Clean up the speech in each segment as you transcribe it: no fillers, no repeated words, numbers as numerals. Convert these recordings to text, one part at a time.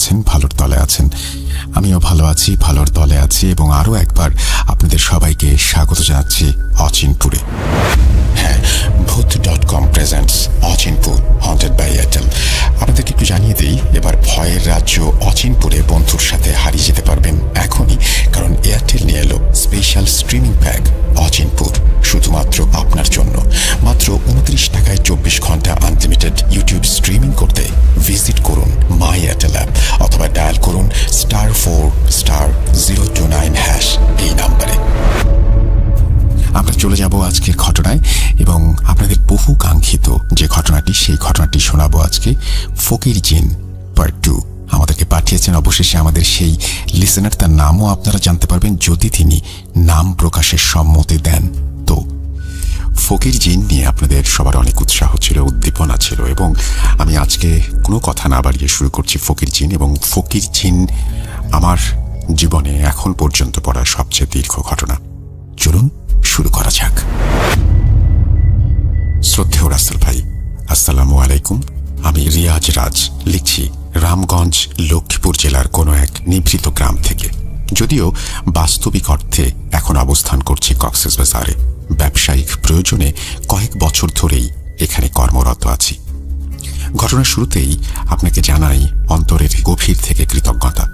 আছেন, ভালোর তলে আছেন। আমিও ভালো আছি, ভালোর তলে আছি এবং আরও একবার আপনাদের সবাইকে স্বাগত জানাচ্ছি অচিনপুরে। হ্যাঁ, ভূত.com presents Achinpur haunted by Airtel. আপনাদেরকে একটু জানিয়ে দিই, এবার ভয়ের রাজ্য অচিনপুরে বন্ধুর সাথে হারিয়ে যেতে পারবেন এখনই, কারণ এয়ারটেল নিয়ে এলো স্পেশাল স্ট্রিমিং প্যাক অচিনপুর, শুধুমাত্র আপনার জন্য। মাত্র 29 টাকায় 24 ঘন্টা আনলিমিটেড ইউটিউব স্ট্রিমিং করতে ভিজিট করুন মাই এয়ারটেল অ্যাপ অথবা ডায়াল করুন *4*029# এই নাম্বারে। আমরা চলে যাব আজকের ঘটনায় এবং আপনাদের বহু কাঙ্ক্ষিত যে ঘটনাটি, সেই ঘটনাটি শোনাবো আজকে। ফকির জিন পার্ট 2 আমাদেরকে পাঠিয়েছেন অবশেষে আমাদের সেই লিসেনার। তার নামও আপনারা জানতে পারবেন যদি তিনি নাম প্রকাশের সম্মতি দেন। তো ফকির জিন নিয়ে আপনাদের সবার অনেক উৎসাহ ছিল, উদ্দীপনা ছিল এবং আমি আজকে কোনো কথা না বাড়িয়ে শুরু করছি ফকির জিন। এবং ফকির জিন আমার জীবনে এখন পর্যন্ত পড়া সবচেয়ে দীর্ঘ ঘটনা। চলুন শুরু করা যাক। শ্রদ্ধেয় রাসেল ভাই, আসসালামু আলাইকুম। আমি রিয়াজ রাজ লিখছি রামগঞ্জ, লক্ষ্মীপুর জেলার কোনো এক নিভৃত গ্রাম থেকে। যদিও বাস্তবিক অর্থে এখন অবস্থান করছি কক্সবাজারে। ব্যবসায়িক প্রয়োজনে কয়েক বছর ধরেই এখানে কর্মরত আছি। ঘটনার শুরুতেই আপনাকে জানাই অন্তরের গভীর থেকে কৃতজ্ঞতা।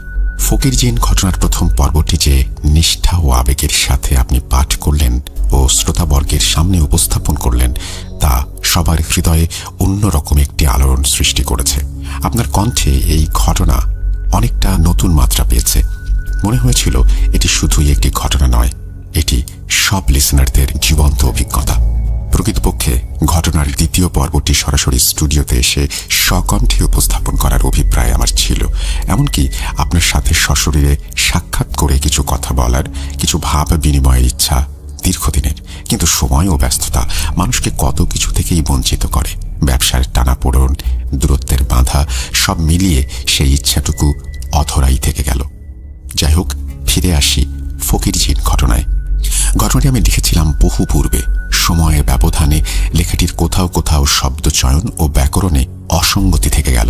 ফকির জিন ঘটনার প্রথম পর্বটি যে নিষ্ঠা ও আবেগের সাথে আপনি পাঠ করলেন ও শ্রোতাবর্গের সামনে উপস্থাপন করলেন, তা সবার হৃদয়ে অন্যরকম একটি আলোড়ন সৃষ্টি করেছে। আপনার কণ্ঠে এই ঘটনা অনেকটা নতুন মাত্রা পেয়েছে। মনে হয়েছিল এটি শুধুই একটি ঘটনা নয়, এটি সব লিসেনারদের জীবন্ত অভিজ্ঞতা। প্রকৃতপক্ষে ঘটনার দ্বিতীয় পর্বটি সরাসরি স্টুডিওতে এসে স্বকণ্ঠে উপস্থাপন করার অভিপ্রায় আমার ছিল। এমনকি আপনার সাথে সশরীরে সাক্ষাৎ করে কিছু কথা বলার, কিছু ভাব বিনিময়ের ইচ্ছা দীর্ঘদিনের। কিন্তু সময় ও ব্যস্ততা মানুষকে কত কিছু থেকেই বঞ্চিত করে। ব্যবসার টানাপোড়েন, দূরত্বের বাঁধা, সব মিলিয়ে সেই ইচ্ছাটুকু অধরাই থেকে গেল। যাই হোক, ফিরে আসি ফকির জিন ঘটনায়। ঘটনাটি আমি লিখেছিলাম বহু পূর্বে। সময়ের ব্যবধানে লেখাটির কোথাও কোথাও শব্দ চয়ন ও ব্যাকরণে অসঙ্গতি থেকে গেল।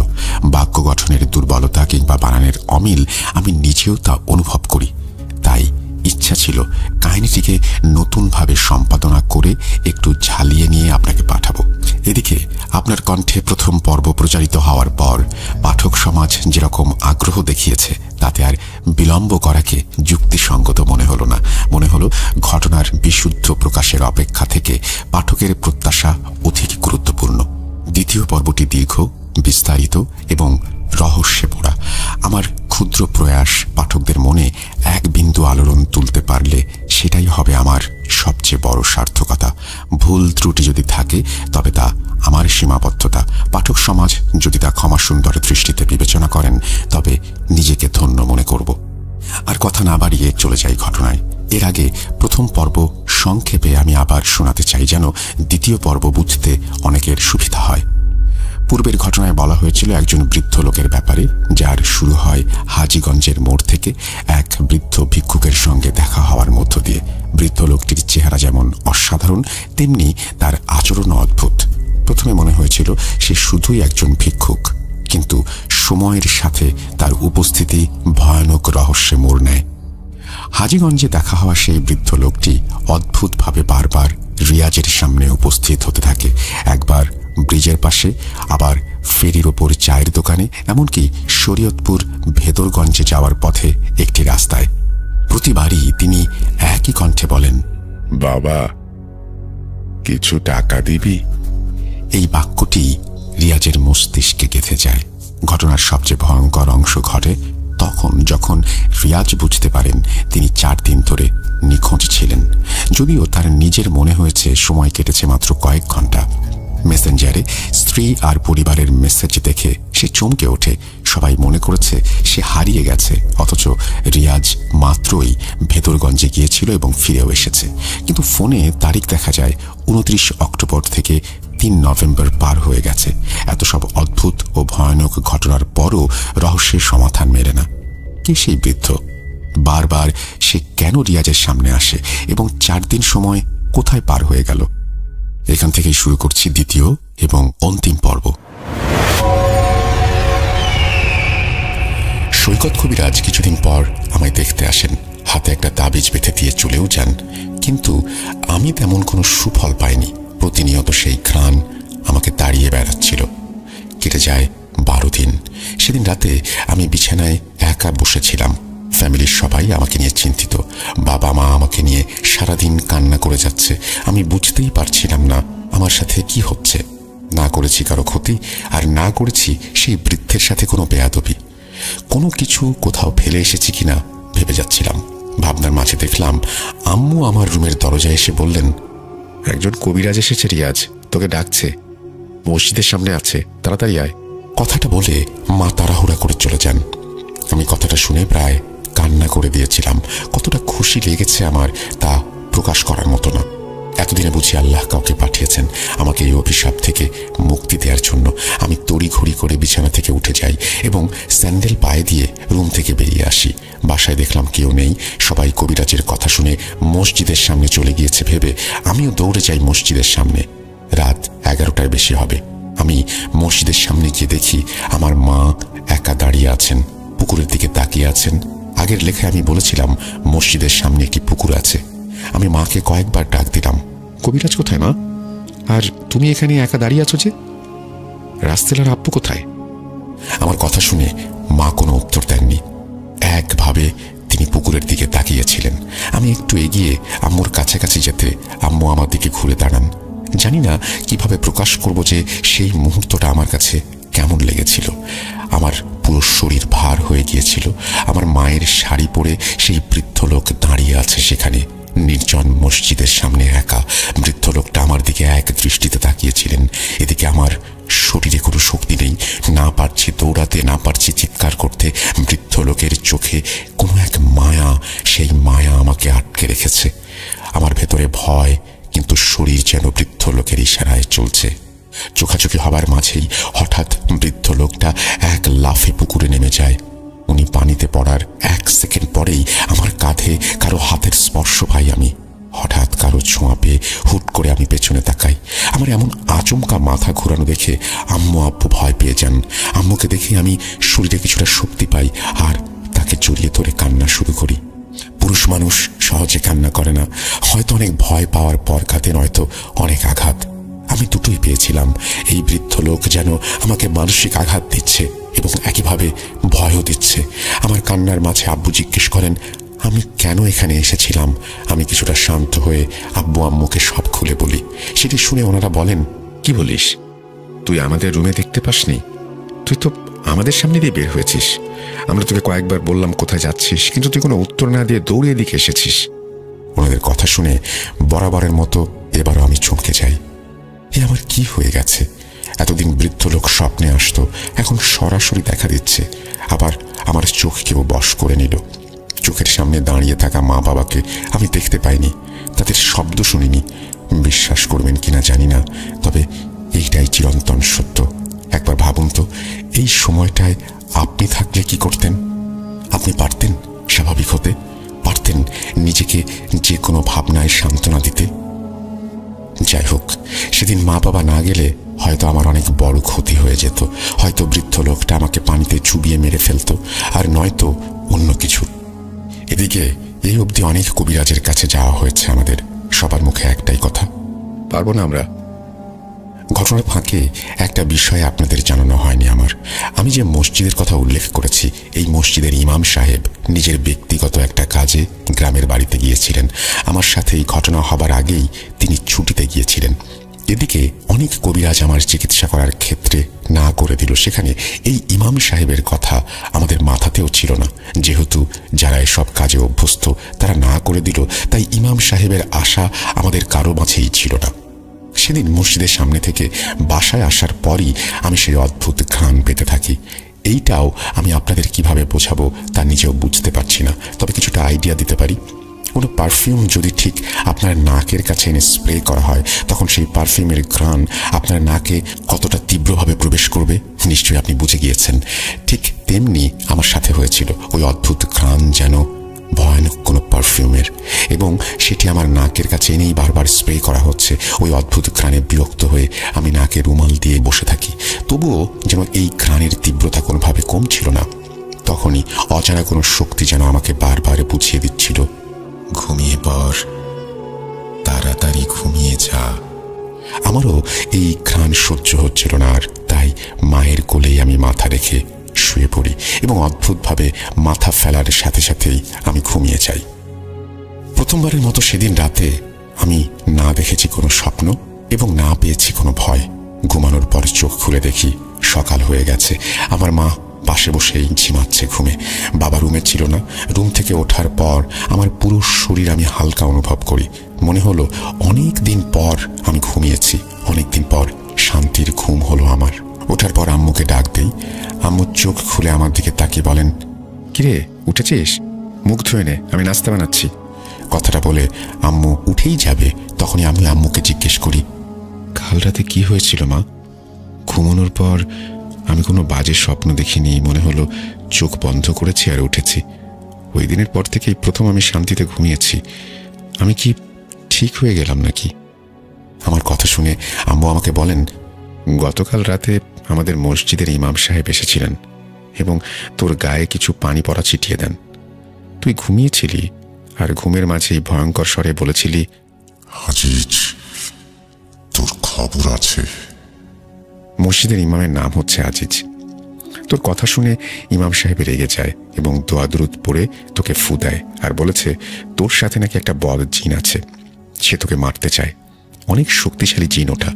বাক্য গঠনের দুর্বলতা কিংবা বানানের অমিল আমি নিজেও তা অনুভব করি। তাই ইচ্ছা ছিল কাহিনীটিকে নতুনভাবে সম্পাদনা করে একটু ঝালিয়ে নিয়ে আপনাকে পাঠাবো। এদিকে আপনার কণ্ঠে প্রথম পর্ব প্রচারিত হওয়ার পর পাঠক সমাজ যেরকম আগ্রহ দেখিয়েছে, তাতে আর বিলম্ব করাকে যুক্তিসঙ্গত মনে হলো না। মনে হলো ঘটনার বিশুদ্ধ প্রকাশের অপেক্ষা থেকে পাঠকের প্রত্যাশা অধিক গুরুত্বপূর্ণ। দ্বিতীয় পর্বটি দীর্ঘ, বিস্তারিত এবং রহস্যে পড়া। আমার ক্ষুদ্র প্রয়াস পাঠকদের মনে এক বিন্দু আলোড়ন তুলতে পারলে সেটাই হবে আমার সবচেয়ে বড় সার্থকতা। ভুল ত্রুটি যদি থাকে তবে তা আমার সীমাবদ্ধতা। পাঠক সমাজ যদি তা ক্ষমা সুন্দর দৃষ্টিতে বিবেচনা করেন তবে নিজেকে ধন্য মনে করব। আর কথা না বাড়িয়ে চলে যাই ঘটনায়। এর আগে প্রথম পর্ব সংক্ষেপে আমি আবার শোনাতে চাই, যেন দ্বিতীয় পর্ব বুঝতে অনেকের সুবিধা হয়। পূর্বের ঘটনায় বলা হয়েছিল একজন বৃদ্ধ লোকের ব্যাপারে, যার শুরু হয় হাজীগঞ্জের মোড় থেকে এক বৃদ্ধ ভিক্ষুকের সঙ্গে দেখা হওয়ার মধ্য দিয়ে। বৃদ্ধ লোকটির চেহারা যেমন অসাধারণ, তেমনি তার আচরণও অদ্ভুত। প্রথমে মনে হয়েছিল সে শুধুই একজন ভিক্ষুক, কিন্তু সময়ের সাথে তার উপস্থিতি ভয়ানক রহস্যে মোড় নেয়। হাজীগঞ্জে দেখা হওয়া সেই বৃদ্ধ লোকটি অদ্ভুতভাবে বারবার রিয়াজের সামনে উপস্থিত হতে থাকে। একবার ব্রিজের পাশে, আবার ফেরির ওপর চায়ের দোকানে, এমনকি শরীয়তপুর ভেদরগঞ্জে যাওয়ার পথে একটি রাস্তায়। প্রতিবারই তিনি একই কণ্ঠে বলেন, বাবা, কিছু টাকা দিবি? এই বাক্যটি রিয়াজের মস্তিষ্কে গেঁথে যায়। ঘটনার সবচেয়ে ভয়ঙ্কর অংশ ঘটে তখন, যখন রিয়াজ বুঝতে পারেন তিনি 4 দিন ধরে নিখোঁজ ছিলেন। যদিও তার নিজের মনে হয়েছে সময় কেটেছে মাত্র কয়েক ঘন্টা। মেসেঞ্জারে স্ত্রী আর পরিবারের মেসেজ দেখে সে চমকে ওঠে। সবাই মনে করেছে সে হারিয়ে গেছে, অথচ রিয়াজ মাত্রই ভেদরগঞ্জে গিয়েছিল এবং ফিরেও এসেছে। কিন্তু ফোনে তারিখ দেখা যায় 29 অক্টোবর থেকে 3 নভেম্বর পার হয়ে গেছে। এত সব অদ্ভুত ও ভয়ানক ঘটনার পরও রহস্যের সমাধান মেলে না। কে সেই বৃদ্ধ? বারবার সে কেন রিয়াজের সামনে আসে এবং 4 দিন সময় কোথায় পার হয়ে গেল? এখান থেকেই শুরু করছি দ্বিতীয় এবং অন্তিম পর্ব। সৈকত কবিরাজ কিছুদিন পর আমায় দেখতে আসেন, হাতে একটা তাবিজ বেঁধে দিয়ে চলেও যান। কিন্তু আমি তেমন কোনো সুফল পাইনি। প্রতিনিয়ত সেই ঘ্রাণ আমাকে তাড়িয়ে বেড়াচ্ছিল। কেটে যায় 12 দিন। সেদিন রাতে আমি বিছানায় একা বসেছিলাম। ফ্যামিলির সবাই আমাকে নিয়ে চিন্তিত। বাবা মা আমাকে নিয়ে সারাদিন কান্না করে যাচ্ছে। আমি বুঝতেই পারছিলাম না আমার সাথে কি হচ্ছে। না করেছি কারো ক্ষতি, আর না করেছি সেই বৃদ্ধের সাথে কোনো বেয়াদবি। কোনো কিছু কোথাও ফেলে এসেছি কিনা ভেবে যাচ্ছিলাম। ভাবনার মাঝে দেখলাম আম্মু আমার রুমের দরজায় এসে বললেন, একজন কবিরাজ এসেছে রিয়াজ, তোকে ডাকছে, মসজিদের সামনে আছে, তাড়াতাড়ি আয়। কথাটা বলে মা তাড়াহুড়া করে চলে যান। আমি কথাটা শুনে প্রায় কান্না করে দিয়েছিলাম। কতটা খুশি লেগেছে আমার তা প্রকাশ করার মতো না। এতদিনে বুঝি আল্লাহ কাউকে পাঠিয়েছেন আমাকে এই অভিশাপ থেকে মুক্তি দেওয়ার জন্য। আমি তড়িঘড়ি করে বিছানা থেকে উঠে যাই এবং স্যান্ডেল পায়ে দিয়ে রুম থেকে বেরিয়ে আসি। বাসায় দেখলাম কেউ নেই। সবাই কবিরাজের কথা শুনে মসজিদের সামনে চলে গিয়েছে ভেবে আমিও দৌড়ে যাই মসজিদের সামনে। রাত 11টার বেশি হবে। আমি মসজিদের সামনে গিয়ে দেখি আমার মা একা দাঁড়িয়ে আছেন, পুকুরের দিকে তাকিয়ে আছেন। আগের লেখায় আমি বলেছিলাম মসজিদের সামনে একটি পুকুর আছে। আমি মাকে কয়েকবার ডাক দিলাম, কবিরাজ কোথায় মা? আর তুমি এখানে একা দাঁড়িয়ে আছো যে? রাস্তেলার আব্বু কোথায়? আমার কথা শুনে মা কোনো উত্তর দেননি। একভাবে তিনি পুকুরের দিকে তাকিয়েছিলেন। আমি একটু এগিয়ে আম্মুর কাছাকাছি যেতে আম্মু আমার দিকে ঘুরে দাঁড়ান। জানি না কিভাবে প্রকাশ করব যে সেই মুহূর্তটা আমার কাছে কেমন লেগেছিল। আমার পুরো শরীর ভার হয়ে গিয়েছিল। আমার মায়ের শাড়ি পরে সেই বৃদ্ধ লোক দাঁড়িয়ে আছে সেখানে নির্জন মসজিদের সামনে একা। বৃদ্ধ লোকটা আমার দিকে এক দৃষ্টিতে তাকিয়েছিলেন। এদিকে আমার শরীরে কোনো শক্তি নেই, না পারছি দৌড়াতে, না পারছি চিৎকার করতে। বৃদ্ধ লোকের চোখে কোনো এক মায়া, সেই মায়া আমাকে আটকে রেখেছে। আমার ভেতরে ভয়, কিন্তু শরীর যেন বৃদ্ধ লোকের ইশারায় চলছে। চোখাচোখি হবার মাঝেই হঠাৎ বৃদ্ধ লোকটা এক লাফে পুকুরে নেমে যায়। উনি পানিতে পড়ার 1 সেকেন্ড পরেই আমার কাঁধে কারো হাতের স্পর্শ পাই আমি। হঠাৎ কারো ছোঁয়া পেয়ে হুট করে আমি পেছনে তাকাই। আমার এমন আচমকা মাথা ঘোরানো দেখে আম্মু আব্বু ভয় পেয়ে যান। আম্মুকে দেখে আমি শরীরে কিছুটা শক্তি পাই আর তাকে জড়িয়ে ধরে কান্না শুরু করি। পুরুষ মানুষ সহজে কান্না করে না, হয়তো অনেক ভয় পাওয়ার পর কাঁদে, নয়তো অনেক আঘাত। আমি দুটোই পেয়েছিলাম। এই বৃদ্ধ লোক যেন আমাকে মানসিক আঘাত দিচ্ছে এবং একইভাবে ভয়ও দিচ্ছে। আমার কান্নার মাঝে আব্বু জিজ্ঞেস করেন আমি কেন এখানে এসেছিলাম। আমি কিছুটা শান্ত হয়ে আব্বু আম্মুকে সব খুলে বলি। সেটি শুনে ওনারা বলেন, কি বলিস? তুই আমাদের রুমে দেখতে পাসনি? তুই তো আমাদের সামনে দিয়ে বের হয়েছিস। আমরা তোকে কয়েকবার বললাম কোথায় যাচ্ছিস, কিন্তু তুই কোনো উত্তর না দিয়ে দৌড়ে এদিকে এসেছিস। ওনাদের কথা শুনে বরাবরের মতো এবারও আমি চমকে যাই। এ আমার কি হয়ে গেছে? এতদিন বৃদ্ধ লোক স্বপ্নে আসতো, এখন সরাসরি দেখা দিচ্ছে। আবার আমার চোখকেও বশ করে নিল। চোখের সামনে দাঁড়িয়ে থাকা মা বাবাকে আমি দেখতে পাইনি, তাদের শব্দ শুনিনি। বিশ্বাস করবেন কিনা জানি না, তবে এইটাই চিরন্তন সত্য। একবার ভাবুন তো, এই সময়টায় আপনি থাকলে কি করতেন? আপনি পারতেন স্বাভাবিক হতে? পারতেন নিজেকে যে কোনো ভাবনায় সান্ত্বনা দিতে? যাই হোক, সেদিন মা বাবা না গেলে হয়তো আমার অনেক বড় ক্ষতি হয়ে যেত। হয়তো বৃদ্ধ লোকটা আমাকে পানিতে চুবিয়ে মেরে ফেলতো, আর নয়তো অন্য কিছু। এদিকে এই অবধি অনেক কবিরাজের কাছে যাওয়া হয়েছে আমাদের। সবার মুখে একটাই কথা, পারবো না আমরা। ঘটনার ফাঁকে একটা বিষয় আপনাদের জানানো হয়নি আমার। আমি যে মসজিদের কথা উল্লেখ করেছি, এই মসজিদের ইমাম সাহেব নিজের ব্যক্তিগত একটা কাজে গ্রামের বাড়িতে গিয়েছিলেন। আমার সাথে এই ঘটনা হবার আগেই তিনি ছুটিতে গিয়েছিলেন। এদিকে অনেক কবিরাজ আমার চিকিৎসা করার ক্ষেত্রে না করে দিল। সেখানে এই ইমাম সাহেবের কথা আমাদের মাথাতেও ছিল না। যেহেতু যারা এসব কাজে অভ্যস্ত তারা না করে দিল, তাই ইমাম সাহেবের আশা আমাদের কারো মাঝেই ছিল না। সেদিন মসজিদের সামনে থেকে বাসায় আসার পরই আমি সেই অদ্ভুত ঘ্রাণ পেতে থাকি। এইটাও আমি আপনাদের কিভাবে বোঝাবো তা নিজেও বুঝতে পারছি না, তবে কিছুটা আইডিয়া দিতে পারি। কোনো পারফিউম যদি ঠিক আপনার নাকের কাছে এনে স্প্রে করা হয়, তখন সেই পারফিউমের ঘ্রাণ আপনার নাকে কতটা তীব্রভাবে প্রবেশ করবে নিশ্চয়ই আপনি বুঝে গিয়েছেন। ঠিক তেমনি আমার সাথে হয়েছিল। ওই অদ্ভুত ঘ্রাণ যেন ভয়ানক কোনো পারফিউমের, এবং সেটি আমার নাকের কাছে এনেই বারবার স্প্রে করা হচ্ছে। ওই অদ্ভুত ঘ্রাণে বিরক্ত হয়ে আমি নাকে রুমাল দিয়ে বসে থাকি। তবুও যেন এই ঘ্রাণের তীব্রতা কোনোভাবে কমছিল না। তখনই অজানা কোনো শক্তি যেন আমাকে বারবার বুঝিয়ে দিচ্ছিল, ঘুমিয়ে পড়, তাড়াতাড়ি ঘুমিয়ে যা। আমারও এই ঘ্রাণ সহ্য হচ্ছিল না আর, তাই মায়ের কোলেই আমি মাথা রেখে শুয়ে পড়ি এবং অদ্ভুতভাবে মাথা ফেলার সাথে সাথেই আমি ঘুমিয়ে যাই। প্রথমবারের মতো সেদিন রাতে আমি না দেখেছি কোনো স্বপ্ন এবং না পেয়েছি কোনো ভয়। ঘুমানোর পর চোখ খুলে দেখি সকাল হয়ে গেছে। আমার মা পাশে বসেই ঝিমাচ্ছে ঘুমে। বাবা রুমে ছিল না। রুম থেকে ওঠার পর আমার পুরো শরীর আমি হালকা অনুভব করি। মনে হলো অনেক দিন পর আমি ঘুমিয়েছি, অনেক দিন পর শান্তির ঘুম হলো আমার। ওঠার পর আম্মুকে ডাক দেই। আম্মু চোখ খুলে আমার দিকে তাকিয়ে বলেন, কিরে উঠেছিস? মুখ ধুয়ে নে, আমি নাস্তা বানাচ্ছি। কথাটা বলে আম্মু উঠেই যাবে, তখনই আমি আম্মুকে জিজ্ঞেস করি, কাল রাতে কি হয়েছিল মা? ঘুমানোর পর আমি কোনো বাজে স্বপ্ন দেখিনি, মনে হলো চোখ বন্ধ করেছি আর উঠেছি। ওই দিনের পর থেকেই প্রথম আমি শান্তিতে ঘুমিয়েছি। আমি কি ঠিক হয়ে গেলাম নাকি? আমার কথা শুনে আম্মু আমাকে বলেন, গতকাল রাতে আমাদের মসজিদের ইমাম সাহেব এসেছিলেন এবং তোর গায়ে কিছু পানি পড়া ছিটিয়ে দেন। তুই ঘুমিয়েছিলি আর ঘুমের মাঝেই ভয়ঙ্কর স্বরে বলেছিলি, আজিজ, তোর খবর আছে। মসজিদের ইমামের নাম হচ্ছে আজিজ। তোর কথা শুনে ইমাম সাহেব রেগে যায় এবং দোয়া দুরুদ পড়ে তোকে ফু দেয় আর বলেছে তোর সাথে নাকি একটা বদ জিন আছে, সে তোকে মারতে চায়। অনেক শক্তিশালী জিন ওটা।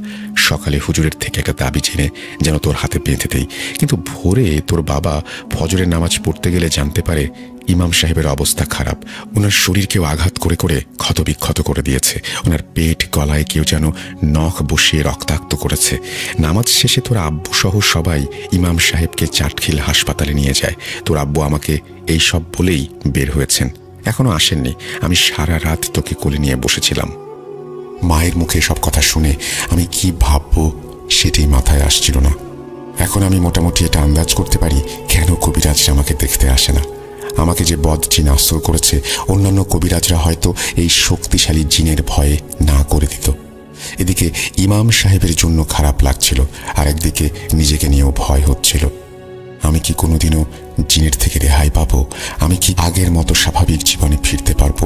সকালে হুজুরের থেকে একটা দাবি জেনে যেন তোর হাতে বেঁধে দেই, কিন্তু ভোরে তোর বাবা ফজরের নামাজ পড়তে গেলে জানতে পারে ইমাম সাহেবের অবস্থা খারাপ। ওনার শরীরকেও আঘাত করে করে ক্ষতবিক্ষত করে দিয়েছে। ওনার পেট গলায় কেউ যেন নখ বসিয়ে রক্তাক্ত করেছে। নামাজ শেষে তোর আব্বু সহ সবাই ইমাম সাহেবকে চাটখিল হাসপাতালে নিয়ে যায়। তোর আব্বু আমাকে এই সব বলেই বের হয়েছেন, এখনো আসেননি। আমি সারা রাত তোকে কোলে নিয়ে বসেছিলাম। মায়ের মুখে সব কথা শুনে আমি কি ভাববো সেটাই মাথায় আসছিল না। এখন আমি মোটামুটি এটা আন্দাজ করতে পারি কেন কবিরাজরা আমাকে দেখতে আসে না। আমাকে যে বদ জিন আশ্রয় করেছে, অন্যান্য কবিরাজরা হয়তো এই শক্তিশালী জিনের ভয়ে না করে দিত। এদিকে ইমাম সাহেবের জন্য খারাপ লাগছিল, আর একদিকে নিজেকে নিয়েও ভয় হচ্ছিল। আমি কি কোনোদিনও জিনের থেকে রেহাই পাবো? আমি কি আগের মতো স্বাভাবিক জীবনে ফিরতে পারবো?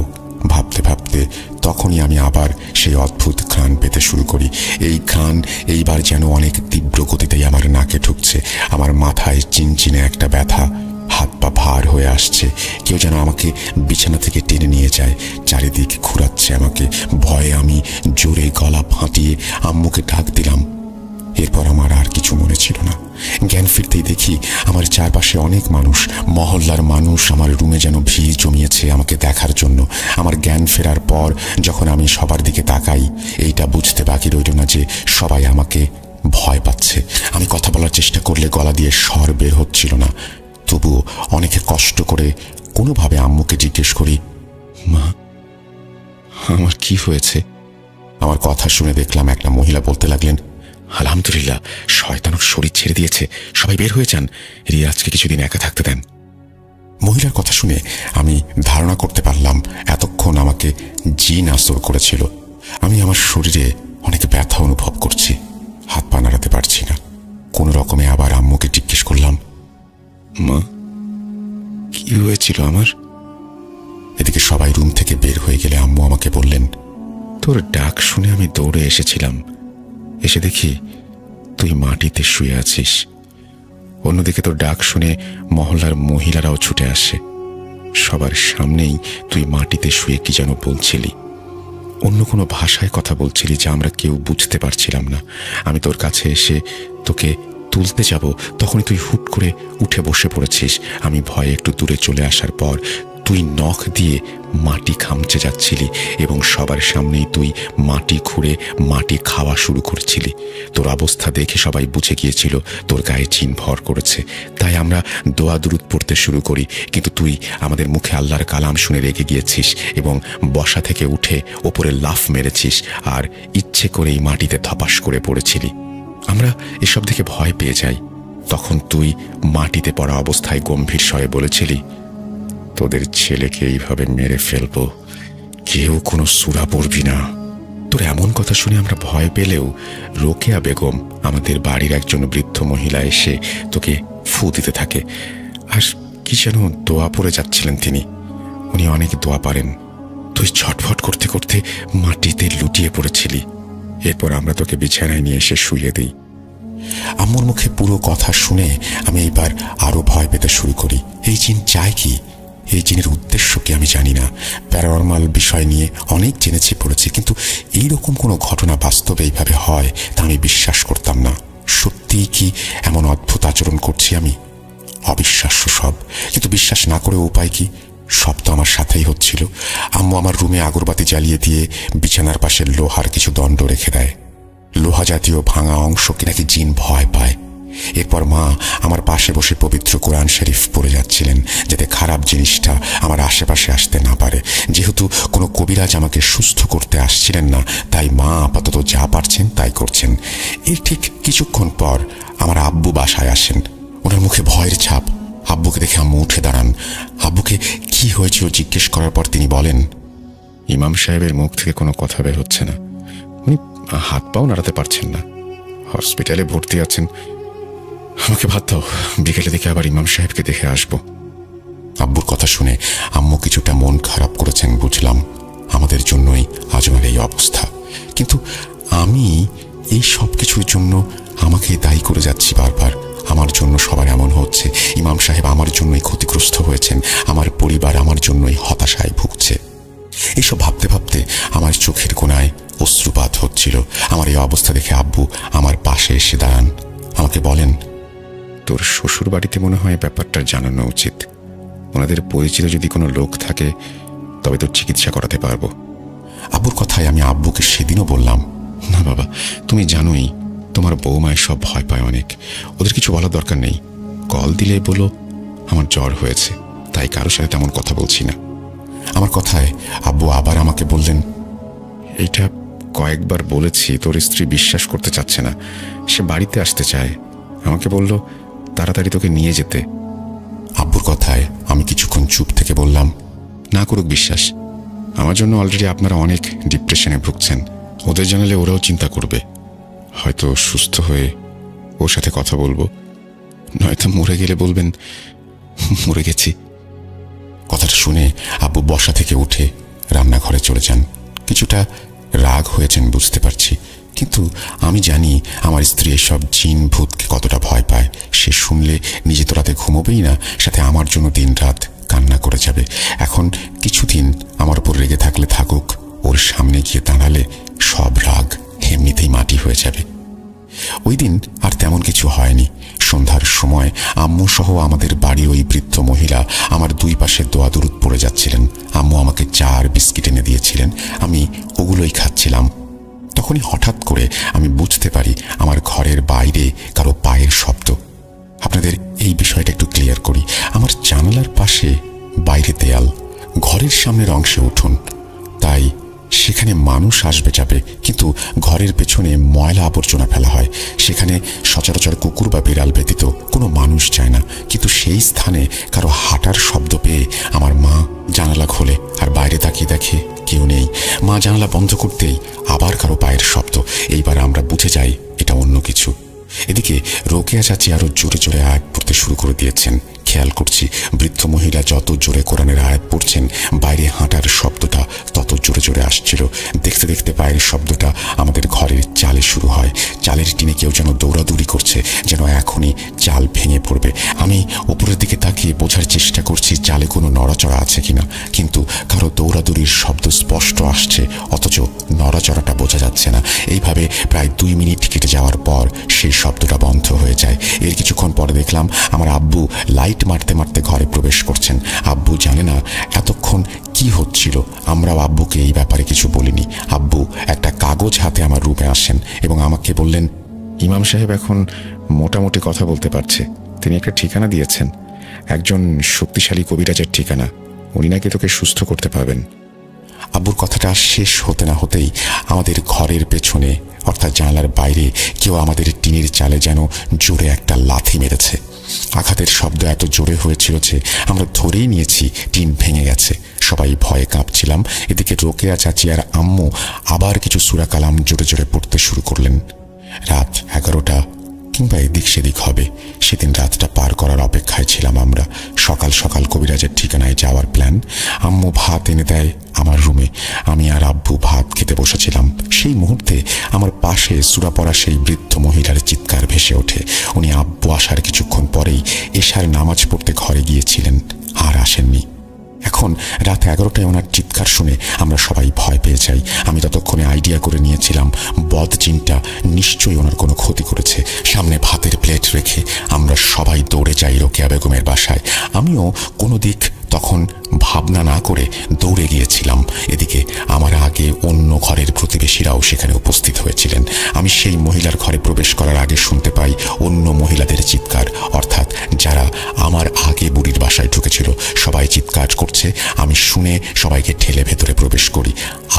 ভাবতে ভাবতে তখনই আমি আবার সেই অদ্ভুত ঘ্রাণ পেতে শুরু করি। এই ঘ্রাণ এইবার যেন অনেক তীব্র গতিতেই আমার নাকে ঢুকছে। আমার মাথায় চিনচিনে একটা ব্যথা, হাত পা ভার হয়ে আসছে। কেউ যেন আমাকে বিছানা থেকে টেনে নিয়ে যায়, চারিদিক ঘুরাচ্ছে আমাকে। ভয়ে আমি জোরে গলা ফাটিয়ে আম্মুকে ডাক দিলাম। এরপর আমার আর কিছু মনে ছিল না। জ্ঞান ফিরতেই দেখি আমার চারপাশে অনেক মানুষ, মহল্লার মানুষ আমার রুমে যেন ভিড় জমিয়েছে আমাকে দেখার জন্য। আমার জ্ঞান ফেরার পর যখন আমি সবার দিকে তাকাই, এইটা বুঝতে বাকি রইল না যে সবাই আমাকে ভয় পাচ্ছে। আমি কথা বলার চেষ্টা করলে গলা দিয়ে স্বর বের হচ্ছিল না। তবুও অনেকে কষ্ট করে কোনোভাবে আম্মুকে জিজ্ঞেস করি, মা, আমার কি হয়েছে? আমার কথা শুনে দেখলাম একটা মহিলা বলতে লাগলেন, আলহামদুলিল্লাহ, শয়তানের শরীর ছেড়ে দিয়েছে, সবাই বের হয়ে যান, রিয়াজকে কিছুদিন একা থাকতে দেন। মহিলার কথা শুনে আমি ধারণা করতে পারলাম এতক্ষণ আমাকে জিন আসর করেছিল। আমি আমার শরীরে অনেক ব্যথা অনুভব করছি, হাত পা নাড়াতে পারছি না। কোনো রকমে আবার আম্মুকে জিজ্ঞেস করলাম, মা, কি হয়েছিল আমার? এদিকে সবাই রুম থেকে বের হয়ে গেলে আম্মু আমাকে বললেন, তোর ডাক শুনে আমি দৌড়ে এসেছিলাম। এসে দেখি তুই মাটিতে শুয়ে আছিস। অন্যদিকে তোর ডাক শুনে মহল্লার মহিলারাও ছুটে আসে। সবার সামনেই তুই মাটিতে শুয়ে কি যেন বলছিলি, অন্য কোনো ভাষায় কথা বলছিলি যা আমরা কেউ বুঝতে পারছিলাম না। আমি তোর কাছে এসে তোকে তুলতে যাব, তখনই তুই হুট করে উঠে বসে পড়েছিস। আমি ভয়ে একটু দূরে চলে আসার পর তুই নখ দিয়ে মাটি খামচে যাচ্ছিলি এবং সবার সামনেই তুই মাটি খুঁড়ে মাটি খাওয়া শুরু করেছিলি। তোর অবস্থা দেখে সবাই বুঝে গিয়েছিল তোর গায়ে জিন ভর করেছে, তাই আমরা দোয়া দুরুদ পড়তে শুরু করি। কিন্তু তুই আমাদের মুখে আল্লাহর কালাম শুনে রেগে গিয়েছিস এবং বসা থেকে উঠে ওপরে লাফ মেরেছিস আর ইচ্ছে করেই মাটিতে ধপাস করে পড়েছিলি। আমরা এসব দেখে ভয় পেয়ে যাই। তখন তুই মাটিতে পড়া অবস্থায় গম্ভীর স্বরে বলেছিলি, তোদের ছেলেকে এইভাবে মেরে ফেলবো, কেউ কোনো সূরা পড়বি না। তোর এমন কথা শুনে আমরা ভয় পেলেও রোকেয়া বেগম, আমাদের বাড়ির একজন বৃদ্ধ মহিলা, এসে তোকে ফু দিতে থাকে। আর কি যেন দোয়া পড়ে যাচ্ছিলেন তিনি। উনি অনেক দোয়া পারেন। তুই ছটফট করতে করতে মাটিতে লুটিয়ে পড়েছিলি। এরপর আমরা তোকে বিছানায় নিয়ে এসে শুইয়ে দিই। আম্মুর মুখে পুরো কথা শুনে আমি এইবার আরো ভয় পেতে শুরু করি। এই জিন চায় কি? এই জিনের উদ্দেশ্য কি আমি জানি না। প্যারানরমাল বিষয় নিয়ে অনেক জেনেছি পড়েছি, কিন্তু এইরকম কোনো ঘটনা বাস্তবে এইভাবে হয় তা আমি বিশ্বাস করতাম না। সত্যিই কি এমন অদ্ভুত আচরণ করছি আমি? অবিশ্বাস্য সব, কিন্তু বিশ্বাস না করে উপায় কি? সব তো আমার সাথেই হচ্ছিল। আম্মু আমার রুমে আগরবাতি জ্বালিয়ে দিয়ে বিছানার পাশে লোহার কিছু দণ্ড রেখে দেয়। লোহা জাতীয় ভাঙা অংশকে নাকি জিন ভয় পায়। এরপর মা আমার পাশে বসে পবিত্র কোরআন শরীফ পড়ে যাচ্ছিলেন, যাতে খারাপ জিনিসটা আমার আশেপাশে আসতে না পারে। যেহেতু কোনো কবিরাজ আমাকে সুস্থ করতে আসছিলেন না, তাই মা আপাতত যা পারছেন তাই করছেন। এর ঠিক কিছুক্ষণ পর আমার আব্বু বাসায় আসেন। ওনার মুখে ভয়ের ছাপ। আব্বুকে দেখে আম্মু উঠে দাঁড়ান। আব্বুকে কি হয়েছিল জিজ্ঞেস করার পর তিনি বলেন, ইমাম সাহেবের মুখ থেকে কোনো কথা বের হচ্ছে না। উনি হাত পাও নাড়াতে পারছেন না। হসপিটালে ভর্তি আছেন। আমাকে ভাত দাও, বিকেলে দেখে আবার ইমাম সাহেবকে দেখে আসবো। আব্বুর কথা শুনে আম্মু কিছুটা মন খারাপ করেছেন বুঝলাম। আমাদের জন্যই আজ আমার এই অবস্থা। কিন্তু আমি এই সব কিছুর জন্য আমাকে দায়ী করে যাচ্ছি বারবার। আমার জন্য সবার এমন হচ্ছে। ইমাম সাহেব আমার জন্যই ক্ষতিগ্রস্ত হয়েছেন। আমার পরিবার আমার জন্যই হতাশায় ভুগছে। এইসব ভাবতে ভাবতে আমার চোখের কোণায় অশ্রুপাত হচ্ছিল। আমার এই অবস্থা দেখে আব্বু আমার পাশে এসে দাঁড়ান। আমাকে বলেন, তোর শ্বশুর বাড়িতে মনে হয় ব্যাপারটা জানানো উচিত। ওনাদের পরিচিত যদি কোনো লোক থাকে তবে তোর চিকিৎসা করাতে পারবো। আব্বুর কথায় আমি আব্বুকে সেদিনও বললাম, না বাবা, তুমি জানোই তোমার বৌমায় সব ভয় পায় অনেক। ওদের কিছু বলার দরকার নেই। কল দিলে বলো আমার জ্বর হয়েছে, তাই কারোর সাথে তেমন কথা বলছি না। আমার কথায় আব্বু আবার আমাকে বললেন, এইটা কয়েকবার বলেছি, তোর স্ত্রী বিশ্বাস করতে চাচ্ছে না। সে বাড়িতে আসতে চায়। আমাকে বলল তাড়াতাড়ি তোকে নিয়ে যেতে। আব্বুর কথায় আমি কিছুক্ষণ চুপ থেকে বললাম, না করুক বিশ্বাস। আমার জন্য অলরেডি আপনারা অনেক ডিপ্রেশনে ভুগছেন। ওদের জানালে ওরাও চিন্তা করবে। হয়তো সুস্থ হয়ে ওর সাথে কথা বলবো, নয়তো মরে গেলে বলবেন মরে গেছি। কথাটা শুনে আব্বু বসা থেকে উঠে রান্নাঘরে চলে যান। কিছুটা রাগ হয়েছেন বুঝতে পারছি, কিন্তু আমি জানি আমার স্ত্রী এসব জিন ভূতকে কতটা ভয় পায়। সে শুনলে নিজে তো রাতে ঘুমোবেই না, সাথে আমার জন্য দিন রাত কান্না করে যাবে। এখন কিছুদিন আমার উপর রেগে থাকলে থাকুক, ওর সামনে গিয়ে দাঁড়ালে সব রাগ এমনিতেই মাটি হয়ে যাবে। ওই দিন আর তেমন কিছু হয়নি। সন্ধ্যার সময় আম্মু সহ আমাদের বাড়ির ওই বৃদ্ধ মহিলা আমার দুই পাশে দোয়া দুরুদ পড়ে যাচ্ছিলেন। আম্মু আমাকে চা আর বিস্কিট এনে দিয়েছিলেন, আমি ওগুলোই খাচ্ছিলাম। তখনই হঠাৎ করে আমি বুঝতে পারি আমার ঘরের বাইরে কারো পায়ের শব্দ। আপনাদের এই বিষয়টা একটু ক্লিয়ার করি। আমার জানালার পাশে বাইরে দেয়াল, ঘরের সামনের অংশে উঠোন, তাই সেখানে মানুষ আসবে যাবে, কিন্তু ঘরের পেছনে ময়লা আবর্জনা ফেলা হয়। সেখানে সচরাচর কুকুর বা বিড়াল ব্যতীত কোনো মানুষ যায় না, কিন্তু সেই স্থানে কারো হাঁটার শব্দ পেয়ে আমার মা জানালা খোলে আর বাইরে তাকিয়ে দেখে কেউ নেই। মা জানালা বন্ধ করতেই আবার কারো পায়ের শব্দ। এইবার আমরা বুঝে যাই এটা অন্য কিছু। এদিকে রোকেয়া চাচি আরো জোরে জোরে আয়াত পড়তে শুরু করে দিয়েছেন। খেয়াল করছি বৃদ্ধ মহিলা যত জোরে কোরআনের আয়াত পড়ছেন, বাইরে হাঁটার শব্দটা তত জোরে জোরে আসছিল। দেখতে দেখতে পায়ের শব্দটা আমাদের ঘরের চালে শুরু হয়। চালের টিনে কেউ যেন দৌড়াদৌড়ি করছে, যেন এখনই চাল ভেঙে পড়বে। আমি উপরের দিকে তাকিয়ে বোঝার চেষ্টা করছি চালে কোনো নড়াচড়া আছে কিনা, কিন্তু কারো দৌড়াদৌড়ির শব্দ স্পষ্ট আসছে, অথচ নড়াচড়াটা বোঝা যাচ্ছে না। এইভাবে প্রায় 2 মিনিট কেটে যাওয়ার পর সেই শব্দটা বন্ধ হয়ে যায়। এর কিছুক্ষণ পরে দেখলাম আমার আব্বু লাইট মারতে মারতে ঘরে প্রবেশ করছেন। আব্বু জানে না এতক্ষণ কি হচ্ছিল। আমরাও আব্বুকে এই ব্যাপারে কিছু বলিনি। আব্বু একটা কাগজ হাতে আমার রুমে আসেন এবং আমাকে বললেন, ইমাম সাহেব এখন মোটামুটি কথা বলতে পারছে। তিনি একটা ঠিকানা দিয়েছেন, একজন শক্তিশালী কবিরাজের ঠিকানা। উনি নাকি তোকে সুস্থ করতে পারবেন। আব্বুর কথাটা শেষ হতে না হতেই আমাদের ঘরের পেছনে অর্থাৎ জানালার বাইরে কেউ আমাদের টিনের চালে যেন জোরে একটা লাথি মেরেছে। আঘাতের শব্দ এত জোরে হয়েছিল যে আমরা ধরেই নিয়েছি টিন ভেঙে গেছে। সবাই ভয়ে কাঁপছিলাম। এদিকে রোকেয়া চাচি আর আম্মু আবার কিছু সূরা কালাম জোরে জোরে পড়তে শুরু করলেন। রাত 11টা কিংবা এদিক সেদিক হবে। সেদিন রাতটা পার করার অপেক্ষায় ছিলাম আমরা। সকাল সকাল কবিরাজের ঠিকানায় যাওয়ার প্ল্যান। আম্মু ভাত এনে দেয় আমার রুমে। আমি আর আব্বু ভাত খেতে বসেছিলাম। সেই মুহূর্তে আমার পাশে সূরা পড়া সেই বৃদ্ধ মহিলার চিৎকার ভেসে ওঠে। উনি আব্বু আসার কিছুক্ষণ পরেই এশার নামাজ পড়তে ঘরে গিয়েছিলেন, আর আসেননি। এখন রাত 11টায় ওনার চিৎকার শুনে আমরা সবাই ভয় পেয়ে যাই। আমি ততক্ষণে আইডিয়া করে নিয়েছিলাম বদজিনটা নিশ্চয়ই ওনার কোনো ক্ষতি করেছে। সামনে ভাতের প্লেট রেখে আমরা সবাই দৌড়ে যাই রোকেয়া বেগমের বাসায়। আমিও কোনো দিক তখন ভাবনা না করে দৌড়ে গিয়েছিলাম। এদিকে আমার আগে অন্য ঘরের প্রতিবেশীরাও সেখানে উপস্থিত হয়েছিলেন। আমি সেই মহিলার ঘরে প্রবেশ করার আগে শুনতে পাই অন্য মহিলাদের চিৎকার, অর্থাৎ যারা আমার আগে বুড়ির বাসায় ঢুকেছিল সবাই চিৎকার করছে। আমি শুনে সবাইকে ঠেলে ভেতরে প্রবেশ করি।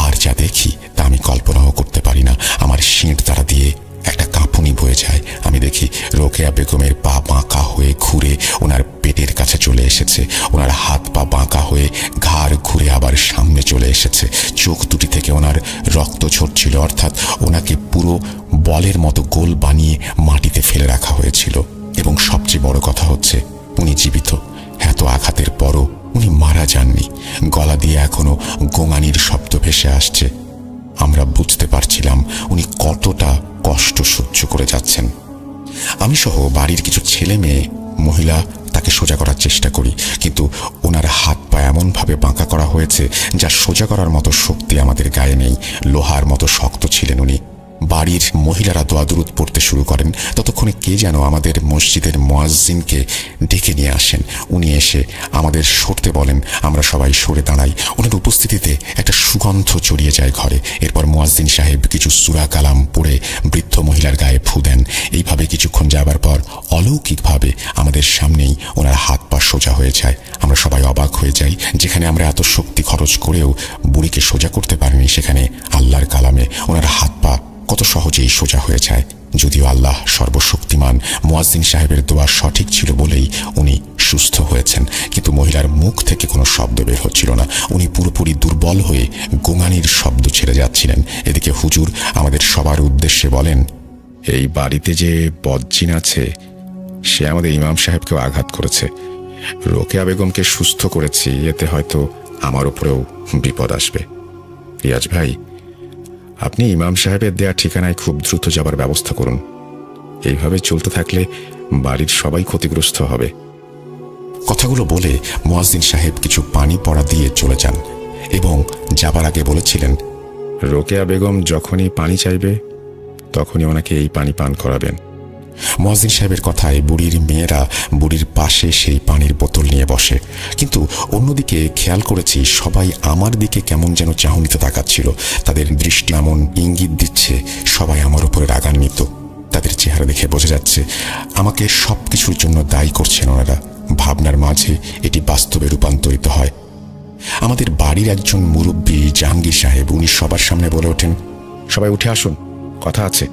আর যা দেখি তা আমি কল্পনাও করতে পারি না। আমার শিঁট দ্বারা দিয়ে একটা কাঁপুনি বয়ে যায়। আমি দেখি রোকেয়া বেগমের পা বাঁকা হয়ে ঘুরে ওনার পেটের কাছে চলে এসেছে। ওনার হাত পা বাঁকা হয়ে ঘাড় ঘুরে আবার সামনে চলে এসেছে। চোখ দুটি থেকে ওনার রক্ত ঝরছিল, অর্থাৎ ওনাকে পুরো বলের মতো গোল বানিয়ে মাটিতে ফেলে রাখা হয়েছিল। এবং সবচেয়ে বড় কথা হচ্ছে উনি জীবিত। এত আঘাতের পরও উনি মারা যাননি। গলা দিয়ে এখনো গোঙানির শব্দ ভেসে আসছে। আমরা বুঝতে পারছিলাম উনি কতটা কষ্ট সহ্য করে যাচ্ছেন। আমি সহ বাড়ির কিছু ছেলে মেয়ে মহিলা তাকে সোজা করার চেষ্টা করি, কিন্তু ওনার হাত পা এমনভাবে বাঁকা করা হয়েছে যা সোজা করার মতো শক্তি আমাদের গায়ে নেই। লোহার মতো শক্ত ছিলেন উনি। বাড়ির মহিলারা দোয়া দুরুদ পড়তে শুরু করেন। ততক্ষণে কে যেন আমাদের মসজিদের মুয়াজ্জিনকে ডেকে নিয়ে আসেন। উনি এসে আমাদের সরতে বলেন। আমরা সবাই সরে দাঁড়াই। ওনার উপস্থিতিতে একটা সুগন্ধ ছড়িয়ে যায় ঘরে। এরপর মুয়াজ্জিন সাহেব কিছু সূরা কালাম পড়ে বৃদ্ধ মহিলার গায়ে ফু দেন। এইভাবে কিছুক্ষণ যাবার পর অলৌকিকভাবে আমাদের সামনেই ওনার হাত পা সোজা হয়ে যায়। আমরা সবাই অবাক হয়ে যাই। যেখানে আমরা এত শক্তি খরচ করেও বুড়িকে সোজা করতে পারিনি, সেখানে আল্লাহর কালামে ওনার হাত পা কত সহজেই সোজা হয়ে যায়। যদিও আল্লাহ সর্বশক্তিমান, মুয়াজ্জিন সাহেবের দোয়া সঠিক ছিল বলেই উনি সুস্থ হয়েছেন, কিন্তু মহিলার মুখ থেকে কোনো শব্দ বের হচ্ছিল না। উনি পুরোপুরি দুর্বল হয়ে গোঙানির শব্দ ছেড়ে যাচ্ছিলেন। এদিকে হুজুর আমাদের সবার উদ্দেশ্যে বলেন, এই বাড়িতে যে বদজিন আছে সে আমাদের ইমাম সাহেবকেও আঘাত করেছে। রোকেয়া বেগমকে সুস্থ করেছি, এতে হয়তো আমার উপরেও বিপদ আসবে। রিয়াজ ভাই, আপনি ইমাম সাহেবের দেয়া ঠিকানায় খুব দ্রুত যাবার ব্যবস্থা করুন। এইভাবে চলতে থাকলে বাড়ির সবাই ক্ষতিগ্রস্ত হবে। কথাগুলো বলে মুয়াজ্জিন সাহেব কিছু পানি পড়া দিয়ে চলে যান এবং যাবার আগে বলেছিলেন, রোকেয়া বেগম যখনই পানি চাইবে তখনই ওনাকে এই পানি পান করাবেন। মুয়াজ্জিন সাহেবের কথায় বুড়ির মেয়েরা বুড়ির পাশে সেই পানির বোতল নিয়ে বসে। কিন্তু অন্যদিকে খেয়াল করেছি সবাই আমার দিকে কেমন যেন চাহনিতে তাকাচ্ছিল। তাদের দৃষ্টি এমন ইঙ্গিত দিচ্ছে সবাই আমার উপরে রাগান্বিত। তাদের চেহারা দেখে বোঝা যাচ্ছে আমাকে সবকিছুর জন্য দায়ী করছেন ওনারা। ভাবনার মাঝে এটি বাস্তবে রূপান্তরিত হয়। আমাদের বাড়ির একজন মুরব্বী জাহাঙ্গীর সাহেব, উনি সবার সামনে বলে ওঠেন, সবাই উঠে আসুন, কথা আছে।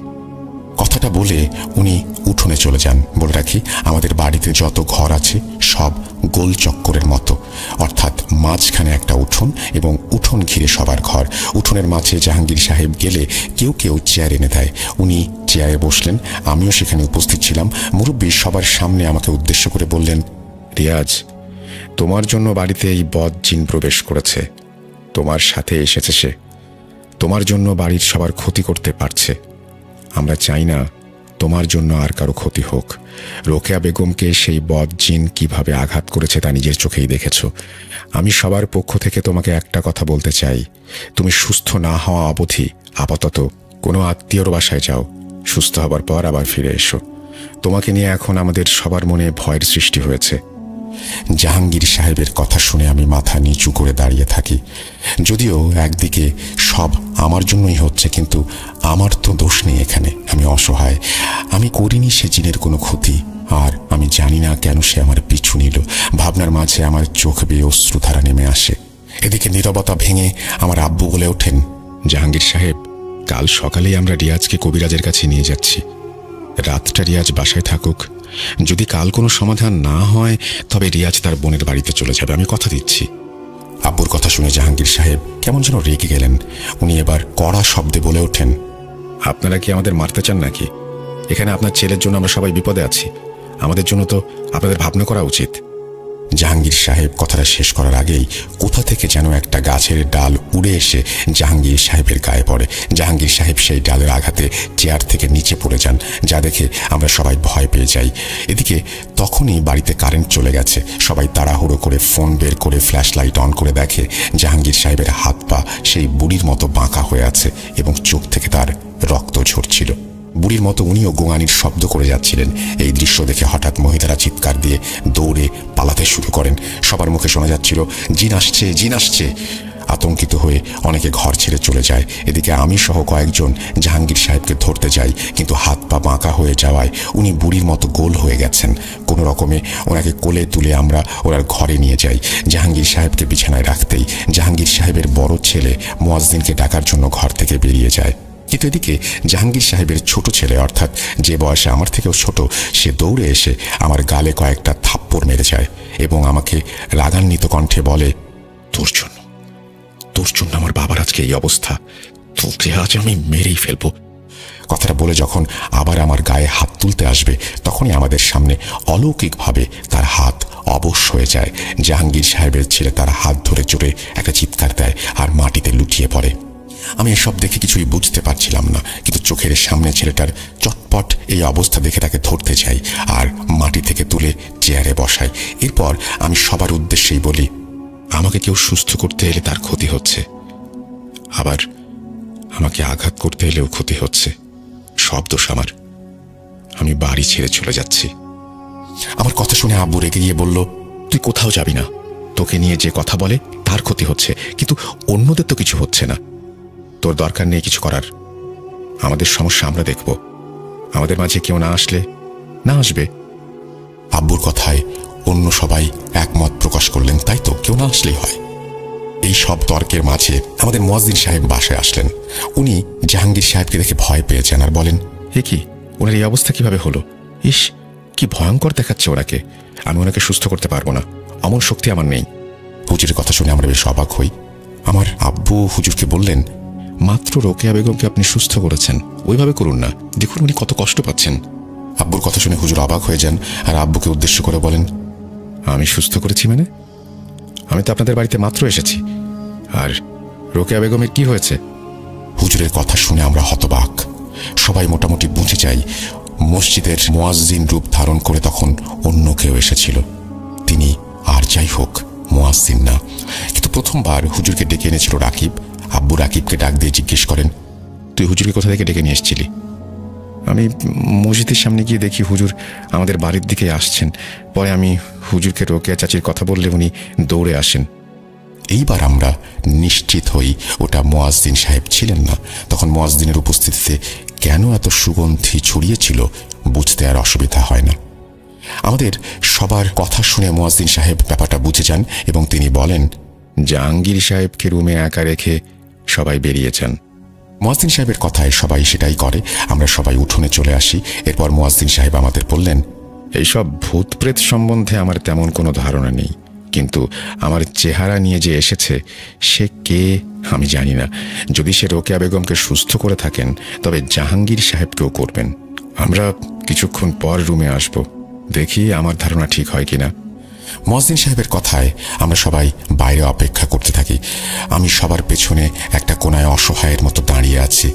কথাটা বলে উনি উঠোনে চলে যান। বলে রাখি, আমাদের বাড়িতে যত ঘর আছে সব গোল চক্করের মতো, অর্থাৎ মাঝখানে একটা উঠোন এবং উঠোন ঘিরে সবার ঘর। উঠোনের মাঝে জাহাঙ্গীর সাহেব গেলে কেউ কেউ চেয়ার এনে দেয়। উনি চেয়ারে বসলেন, আমিও সেখানে উপস্থিত ছিলাম। মুরব্বী সবার সামনে আমাকে উদ্দেশ্য করে বললেন, রিয়াজ, তোমার জন্য বাড়িতে এই বদজিন প্রবেশ করেছে। তোমার সাথে এসেছে সে। তোমার জন্য বাড়ির সবার ক্ষতি করতে পারছে। আমরা চাই না তোমার জন্য আর কারো ক্ষতি হোক। রোকেয়া বেগমকে সেই বদজিন কিভাবে আঘাত করেছে তা নিজের চোখেই দেখেছ। আমি সবার পক্ষ থেকে তোমাকে একটা কথা বলতে চাই, তুমি সুস্থ না হওয়া অবধি আপাতত কোনো আত্মীয়র বাসায় যাও। সুস্থ হবার পর আবার ফিরে এসো। তোমাকে নিয়ে এখন আমাদের সবার মনে ভয়ের সৃষ্টি হয়েছে। জাহাঙ্গীর সাহেবের কথা শুনে আমি মাথা নিচু করে দাঁড়িয়ে থাকি। যদিও একদিকে সব আমার জন্যই হচ্ছে, কিন্তু আমার তো দোষ নেই এখানে। আমি অসহায়। আমি করিনি সে জিনের কোনো ক্ষতি, আর আমি জানি না কেন সে আমার পিছু নিল। ভাবনার মাঝে আমার চোখ বেয়ে অশ্রুধারা নেমে আসে। এদিকে নীরবতা ভেঙে আমার আব্বু বলে ওঠেন, জাহাঙ্গীর সাহেব, কাল সকালেই আমরা রিয়াজকে কবিরাজের কাছে নিয়ে যাচ্ছি। রাতটা রিয়াজ বাসায় থাকুক। যদি কাল কোনো সমাধান না হয় তবে রিয়াজ তার বোনের বাড়িতে চলে যাবে, আমি কথা দিচ্ছি। আব্বুর কথা শুনে জাহাঙ্গীর সাহেব কেমন যেন রেগে গেলেন। উনি এবার কড়া শব্দে বলে ওঠেন, আপনারা কি আমাদের মারতে চান নাকি? এখানে আপনার ছেলের জন্য আমরা সবাই বিপদে আছি, আমাদের জন্য তো আপনাদের ভাবনা করা উচিত। জাহাঙ্গীর সাহেব কথাটা শেষ করার আগেই কোথা থেকে যেন একটা গাছের ডাল উড়ে এসে জাহাঙ্গীর সাহেবের গায়ে পড়ে। জাহাঙ্গীর সাহেব সেই ডালের আঘাতে চেয়ার থেকে নিচে পড়ে যান, যা দেখে আমরা সবাই ভয় পেয়ে যাই। এদিকে তখনই বাড়িতে কারেন্ট চলে গেছে। সবাই তাড়াহুড়ো করে ফোন বের করে ফ্ল্যাশ লাইট অন করে দেখে জাহাঙ্গীর সাহেবের হাত পা সেই বুড়ির মতো বাঁকা হয়ে আছে এবং চোখ থেকে তার রক্ত ঝরছিল। বুড়ির মতো উনিও গোঙানির শব্দ করে যাচ্ছিলেন। এই দৃশ্য দেখে হঠাৎ মহিলারা চিৎকার দিয়ে দৌড়ে পালাতে শুরু করেন। সবার মুখে শোনা যাচ্ছিল, জিন আসছে, জিন আসছে। আতঙ্কিত হয়ে অনেকে ঘর ছেড়ে চলে যায়। এদিকে আমি সহ কয়েকজন জাহাঙ্গীর সাহেবকে ধরতে যাই, কিন্তু হাত পা বাঁকা হয়ে যাওয়ায় উনি বুড়ির মতো গোল হয়ে গেছেন। কোনো রকমে ওনাকে কোলে তুলে আমরা ওনার ঘরে নিয়ে যাই। জাহাঙ্গীর সাহেবকে বিছানায় রাখতেই জাহাঙ্গীর সাহেবের বড় ছেলে মুয়াজ্জিনকে ডাকার জন্য ঘর থেকে বেরিয়ে যায়। কিন্তু এদিকে জাহাঙ্গীর সাহেবের ছোট ছেলে, অর্থাৎ যে বয়সে আমার থেকেও ছোট, সে দৌড়ে এসে আমার গালে কয়েকটা থাপ্পড় মেরে যায় এবং আমাকে রাগান্বিত কণ্ঠে বলে, তোর জন্য আমার বাবার আজকে এই অবস্থা, তোকে আজ আমি মেরেই ফেলবো। কথাটা বলে যখন আবার আমার গায়ে হাত তুলতে আসবে, তখনই আমাদের সামনে অলৌকিকভাবে তার হাত অবশ হয়ে যায়। জাহাঙ্গীর সাহেবের ছেলে তার হাত ধরে জোরে একটা চিৎকার দেয় আর মাটিতে লুটিয়ে পড়ে। আমি এসব দেখে কিছুই বুঝতে পারছিলাম না, কিন্তু চোখের সামনে ছেলেটার চটপট এই অবস্থা দেখে তাকে ধরতে চাই আর মাটি থেকে তুলে চেয়ারে বসাই। এরপর আমি সবার উদ্দেশ্যেই বলি, আমাকে কেউ সুস্থ করতে এলে তার ক্ষতি হচ্ছে, আবার আমাকে আঘাত করতে এলেও ক্ষতি হচ্ছে। সব দোষ আমার, আমি বাড়ি ছেড়ে চলে যাচ্ছি। আমার কথা শুনে আব্বু রেগে গিয়ে বলল, তুই কোথাও যাবি না, তোকে নিয়ে যে কথা বলে তার ক্ষতি হচ্ছে, কিন্তু অন্যদের তো কিছু হচ্ছে না। তোর দরকার নেই কিছু করার, আমাদের সমস্যা আমরা দেখব। আমাদের মাঝে কেউ না আসলে না আসবে। আব্বুর কথায় অন্য সবাই একমত প্রকাশ করলেন, তাই তো, কেউ না আসলেই হয়। এই সব তর্কের মাঝে আমাদের মুয়াজ্জিন সাহেব বাসায় আসলেন। উনি জাহাঙ্গীর সাহেবকে দেখে ভয় পেয়েছেন আর বলেন, এ কি, ওনার এই অবস্থা কিভাবে হলো? ইস, কি ভয়ঙ্কর দেখাচ্ছে ওনাকে। আমি ওনাকে সুস্থ করতে পারবো না, অমন শক্তি আমার নেই। হুজুরের কথা শুনে আমরা বেশ অবাক হই। আমার আব্বু হুজুরকে বললেন, মাত্র রোকেয়া বেগমকে আপনি সুস্থ করেছেন, ওইভাবে করুন না, দেখুন উনি কত কষ্ট পাচ্ছেন। আব্বুর কথা শুনে হুজুর অবাক হয়ে যান আর আব্বুকে উদ্দেশ্য করে বলেন, আমি সুস্থ করেছি মানে? আমি তো আপনাদের বাড়িতে মাত্র এসেছি, আর রোকেয়া বেগমের কি হয়েছে? হুজুরের কথা শুনে আমরা হতবাক। সবাই মোটামুটি বুঝে যাই মসজিদের মুয়াজ্জিন রূপ ধারণ করে তখন অন্য কেউ এসেছিল। তিনি আর যাই হোক মুয়াজ্জিন না। কিন্তু প্রথমবার হুজুরকে ডেকে এনেছিল রাকিব। আব্বু রাকিবকে ডাক দিয়ে জিজ্ঞেস করেন, তুই হুজুরকে কোথা থেকে ডেকে নিয়ে এসেছিলি? আমি মসজিদের সামনে গিয়ে দেখি হুজুর আমাদের বাড়ির দিকে আসছেন। পরে আমি হুজুরকে রোকেয়া চাচির কথা বললে উনি দৌড়ে আসেন। এইবার আমরা নিশ্চিত হই ওটা মুয়াজ্জিন সাহেব ছিলেন না। তখন মুয়াজ্জিনের উপস্থিতিতে কেন এত সুগন্ধি ছড়িয়েছিল বুঝতে আর অসুবিধা হয় না। আমাদের সবার কথা শুনে মুয়াজ্জিন সাহেব ব্যাপারটা বুঝে যান এবং তিনি বলেন, জাহাঙ্গীর সাহেবকে রুমে একা রেখে সবাই বেরিয়েছেন। মুয়াজ্জিন সাহেবের কথায় সবাই সেটাই করে। আমরা সবাই উঠোনে চলে আসি। এরপর মুয়াজ্জিন সাহেব আমাদের বললেন, এইসব ভূত প্রেত সম্বন্ধে আমার তেমন কোনো ধারণা নেই, কিন্তু আমার চেহারা নিয়ে যে এসেছে সে কে আমি জানি না। যদি সে রোকেয়া বেগমকে সুস্থ করে থাকেন তবে জাহাঙ্গীর সাহেবকেও করবেন। আমরা কিছুক্ষণ পর রুমে আসব, দেখি আমার ধারণা ঠিক হয় কিনা। মুয়াজ্জিন সাহেবের কথায় আমরা সবাই বাইরে অপেক্ষা করতে থাকি। আমি সবার পেছনে একটা কোনায় অসহায়ের মতো দাঁড়িয়ে আছি।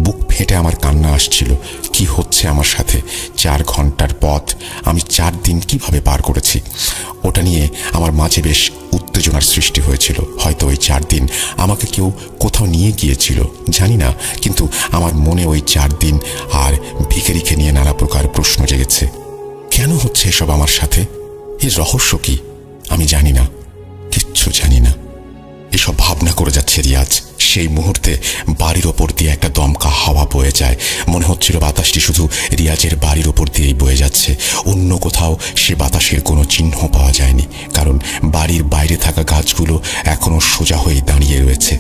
বুক ফেটে আমার কান্না আসছিল। কি হচ্ছে আমার সাথে? 4 ঘন্টার পথ আমি 4 দিন কিভাবে পার করেছি, ওটা নিয়ে আমার মাঝে বেশ উত্তেজনার সৃষ্টি হয়েছিল। হয়তো ওই 4 দিন আমাকে কেউ কোথাও নিয়ে গিয়েছিল, জানি না, কিন্তু আমার মনে ওই 4 দিন আর ভিখারিকে নিয়ে নানা প্রকার প্রশ্ন জেগেছে। কেন হচ্ছে এসব আমার সাথে? এর রহস্য কি? আমি জানি না, কিচ্ছু জানি না। এসব ভাবনা করে যাচ্ছে রিয়াজ। সেই মুহূর্তে বাড়ির ওপর দিয়ে একটা দমকা হাওয়া বয়ে যায়। মনে হচ্ছিল বাতাসটি শুধু রিয়াজের বাড়ির ওপর দিয়েই বয়ে যাচ্ছে, অন্য কোথাও সে বাতাসের কোনো চিহ্ন পাওয়া যায়নি, কারণ বাড়ির বাইরে থাকা গাছগুলো এখনো সোজা হয়ে দাঁড়িয়ে রয়েছে।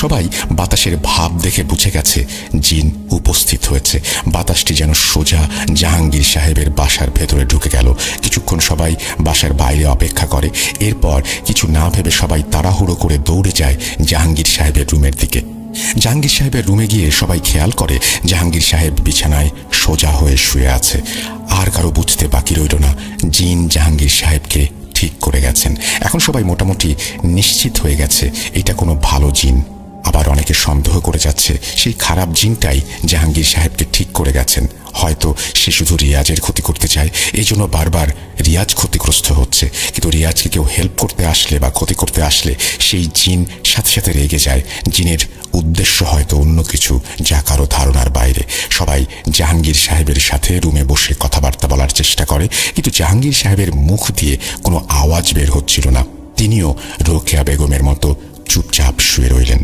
সবাই বাতাসের ভাব দেখে বুঝে গেছে জিন উপস্থিত হয়েছে। বাতাসটি যেন সোজা জাহাঙ্গীর সাহেবের বাসার ভেতরে ঢুকে গেল। কিছুক্ষণ সবাই বাসার বাইরে অপেক্ষা করে। এরপর কিছু না ভেবে সবাই তাড়াহুড়ো করে দৌড়ে যায় জাহাঙ্গীর সাহেবের রুমের দিকে। জাহাঙ্গীর সাহেবের রুমে গিয়ে সবাই খেয়াল করে জাহাঙ্গীর সাহেব বিছানায় সোজা হয়ে শুয়ে আছে। আর কারো বুঝতে বাকি রইল না জিন জাহাঙ্গীর সাহেবকে ঠিক করে গেছেন। এখন সবাই মোটামুটি নিশ্চিত হয়ে গেছে এটা কোনো ভালো জিন। আবার অনেকে সন্দেহ করে যাচ্ছে সেই খারাপ জিনটাই জাহাঙ্গীর সাহেবকে ঠিক করে গেছেন। হয়তো সে শুধু রিয়াজের ক্ষতি করতে চায়, এই জন্য বারবার রিয়াজ ক্ষতিগ্রস্ত হচ্ছে। কিন্তু রিয়াজকে কেউ হেল্প করতে আসলে বা ক্ষতি করতে আসলে সেই জিন সাথে সাথে রেগে যায়। জিনের উদ্দেশ্য হয়তো অন্য কিছু, যা কারো ধারণার বাইরে। সবাই জাহাঙ্গীর সাহেবের সাথে রুমে বসে কথাবার্তা বলার চেষ্টা করে, কিন্তু জাহাঙ্গীর সাহেবের মুখ দিয়ে কোনো আওয়াজ বের হচ্ছিল না। তিনিও রোকেয়া বেগমের মতো চুপচাপ শুয়ে রইলেন।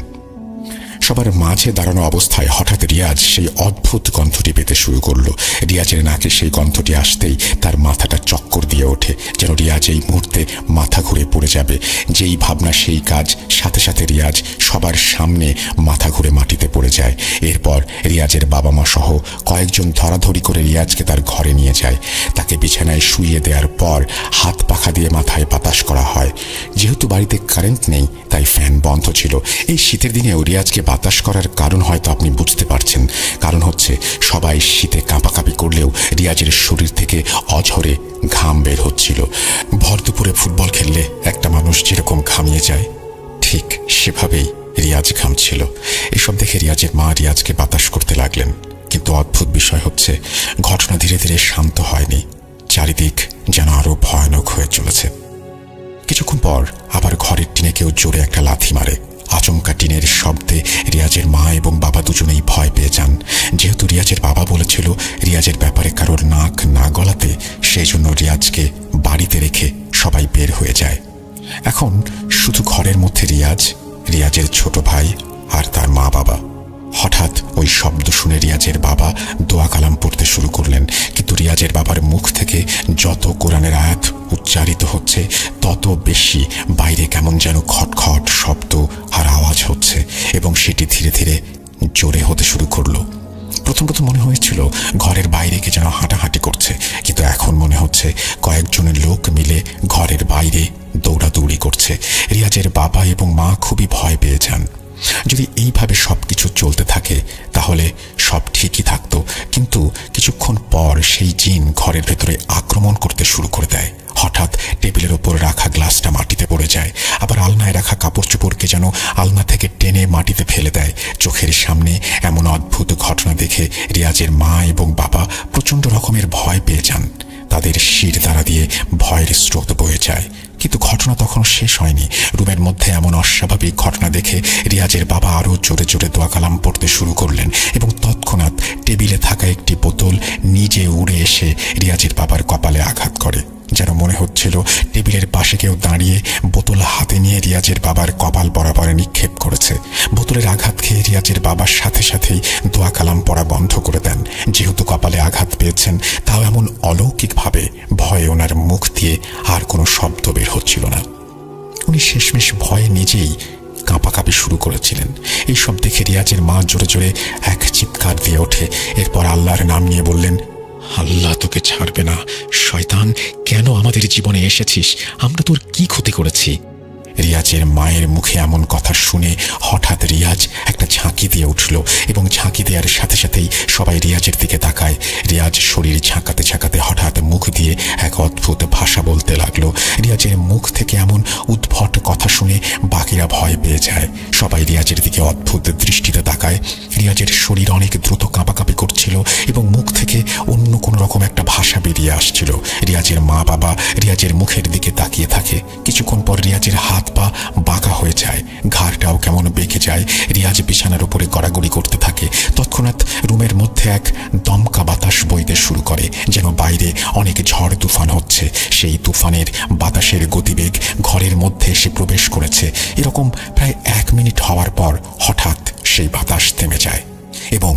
সবার মাঝে দাঁড়ানো অবস্থায় হঠাৎ রিয়াজ সেই অদ্ভুত গন্ধটি পেতে শুরু করলো। রিয়াজের নাকে সেই গন্ধটি আসতেই তার মাথাটা চক্কর দিয়ে ওঠে, যেন রিয়াজ এই মুহূর্তে মাথা ঘুরে পড়ে যাবে। যেই ভাবনা সেই কাজ, সাথে সাথে রিয়াজ সবার সামনে মাথা ঘুরে মাটিতে পড়ে যায়। এরপর রিয়াজের বাবা মা সহ কয়েকজন ধরাধরি করে রিয়াজকে তার ঘরে নিয়ে যায়। তাকে বিছানায় শুইয়ে দেওয়ার পর হাত পাখা দিয়ে মাথায় বাতাস করা হয়। যেহেতু বাড়িতে কারেন্ট নেই তাই ফ্যান বন্ধ ছিল। এই শীতের দিনেও রিয়াজকে বাতাস করার কারণ হয়তো আপনি বুঝতে পারছেন। কারণ হচ্ছে সবাই শীতে কাঁপাকাঁপি করলেও রিয়াজের শরীর থেকে অঝরে ঘাম বের হচ্ছিল। ভর দুপুরে ফুটবল খেললে একটা মানুষ যেরকম ঘামিয়ে যায়, ঠিক সেভাবেই রিয়াজ ঘামছিল। এসব দেখে রিয়াজের মা রিয়াজকে বাতাস করতে লাগলেন। কিন্তু অদ্ভুত বিষয় হচ্ছে ঘটনা ধীরে ধীরে শান্ত হয়নি, চারিদিক যেন আরো ভয়ানক হয়ে চলেছে। কিছুক্ষণ পর আবার ঘরের টিনে কেউ জোরে একটা লাথি মারে। আচমকা টিনের শব্দে রিয়াজের মা এবং বাবা দুজনেই ভয় পেয়ে যান। যেহেতু রিয়াজের বাবা বলেছিল রিয়াজের ব্যাপারে কারোর নাক না গলাতে, সেই জন্য রিয়াজকে বাড়িতে রেখে সবাই বের হয়ে যায়। এখন শুধু ঘরের মধ্যে রিয়াজ, রিয়াজের ছোট ভাই আর তার মা বাবা। হঠাৎ ওই শব্দ শুনে রিয়াজের বাবা দোয়া কালাম পড়তে শুরু করলেন। কিন্তু রিয়াজের বাবার মুখ থেকে যত কোরআনের আয়াত উচ্চারিত হচ্ছে তত বেশি বাইরে কেমন যেন খটখট শব্দ আর আওয়াজ হচ্ছে, এবং সেটি ধীরে ধীরে জোরে হতে শুরু করলো। প্রথম মনে হয়েছিল ঘরের বাইরে কে যেন হাঁটাহাঁটি করছে, কিন্তু এখন মনে হচ্ছে কয়েকজনের লোক মিলে ঘরের বাইরে দৌড়াদৌড়ি করছে। রিয়াজের বাবা এবং মা খুবই ভয় পেয়ে যান। যদি এইভাবে সবকিছু চলতে থাকে তাহলে সব ঠিকই থাকতো, কিন্তু কিছুক্ষণ পর সেই জিন ঘরের ভেতরে আক্রমণ করতে শুরু করে দেয়। হঠাৎ টেবিলের ওপর রাখা গ্লাসটা মাটিতে পড়ে যায়, আবার আলনায় রাখা কাপড় চোপড়কে যেন আলনা থেকে টেনে মাটিতে ফেলে দেয়। চোখের সামনে এমন অদ্ভুত ঘটনা দেখে রিয়াজের মা এবং বাবা প্রচন্ড রকমের ভয় পেয়ে যান। তাদের শির দ্বারা দিয়ে ভয়ের স্রোত বয়ে যায়। কিন্তু ঘটনা তখন শেষ হয়নি। রুমের মধ্যে এমন অস্বাভাবিক ঘটনা দেখে রিয়াজের বাবা আরো জোরে জোরে দোয়া কালাম পড়তে শুরু করলেন, এবং তৎক্ষণাৎ টেবিলে থাকা একটি বোতল নিজে উড়ে এসে রিয়াজের বাবার কপালে আঘাত করে। যেন মনে হচ্ছিল টেবিলের পাশে কেউ দাঁড়িয়ে বোতল হাতে নিয়ে রিয়াজের বাবার কপাল বরাবর নিক্ষেপ করেছে। বোতলের আঘাত খেয়ে রিয়াজের বাবার সাথে সাথেই দোয়া কালাম পড়া বন্ধ করে দেন। যেহেতু কপালে আঘাত পেয়েছেন, তাও এমন অলৌকিকভাবে ভয়ে ওনার মুখ দিয়ে আর কোনো শব্দ বের হচ্ছিল না। উনি শেষমেশ ভয়ে নিজেই কাঁপাকাঁপি শুরু করেছিলেন। এইসব দেখে রিয়াজের মা জোরে জোরে এক চিৎকার দিয়ে ওঠে। এরপর আল্লাহর নাম নিয়ে বললেন, আল্লাহ তোকে ছাড়বে না। শয়তান, কেন আমাদের জীবনে এসেছিস? আমরা তোর কি ক্ষতি করেছি? রিয়াজের মায়ের মুখে এমন কথা শুনে হঠাৎ রিয়াজ একটা ঝাঁকি দিয়ে উঠল, এবং ঝাঁকি দেওয়ার সাথে সাথেই সবাই রিয়াজের দিকে তাকায়। রিয়াজ শরীর ঝাঁকাতে ঝাঁকাতে হঠাৎ মুখ দিয়ে এক অদ্ভুত ভাষা বলতে লাগলো। রিয়াজের মুখ থেকে এমন উদ্ভট কথা শুনে বাকিরা ভয় পেয়ে যায়। সবাই রিয়াজের দিকে অদ্ভুত দৃষ্টিতে তাকায়। রিয়াজের শরীর অনেক দ্রুত কাঁপাকাঁপি করছিল, এবং মুখ থেকে অন্য কোনো রকম একটা ভাষা বেরিয়ে আসছিল। রিয়াজের মা বাবা রিয়াজের মুখের দিকে তাকিয়ে থাকে। কিছুক্ষণ পর রিয়াজের হাত পা বাঁকা হয়ে যায়, ঘাড়টাও কেমন বেঁকে যায়। রিয়াজ বিছানার উপরে গড়াগড়ি করতে থাকে। তৎক্ষণাৎ রুমের মধ্যে এক দমকা বাতাস বইতে শুরু করে, যেন বাইরে অনেক ঝড় তুফান হচ্ছে। সেই তুফানের বাতাসের গতিবেগ ঘরের মধ্যে এসে প্রবেশ করেছে। এরকম প্রায় 1 মিনিট হওয়ার পর হঠাৎ সেই বাতাস থেমে যায়, এবং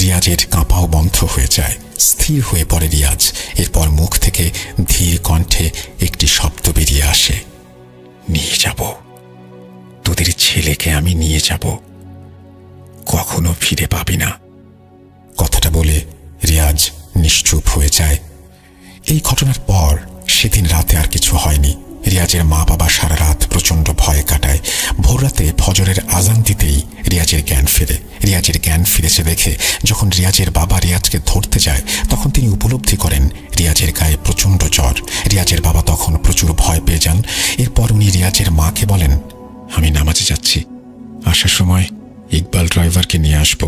রিয়াজের কাঁপাও বন্ধ হয়ে যায়। স্থির হয়ে পড়ে রিয়াজ। এরপর মুখ থেকে ধীর কণ্ঠে একটি শব্দ বেরিয়ে আসে, নিয়ে যাব, তোদের ছেলেকে আমি নিয়ে যাব, কখনো ফিরে পাবি না। কথাটা বলে রিয়াজ নিশ্চুপ হয়ে যায়। এই ঘটনার পর সেদিন রাতে আর কিছু হয়নি। রিয়াজের মা বাবা সারা রাত প্রচন্ড ভয়ে কাটায়। ভোর রাতে ফজরের আজান দিতেই রিয়াজের জ্ঞান ফেরে। রিয়াজের জ্ঞান ফিরেছে দেখে যখন রিয়াজের বাবা রিয়াজকে ধরতে যায় তখন তিনি উপলব্ধি করেন রিয়াজের গায়ে প্রচন্ড জ্বর। রিয়াজের বাবা তখন প্রচুর ভয় পেয়ে যান। এরপর উনি রিয়াজের মাকে বলেন, আমি নামাজে যাচ্ছি, আসার সময় ইকবাল ড্রাইভারকে নিয়ে আসবো।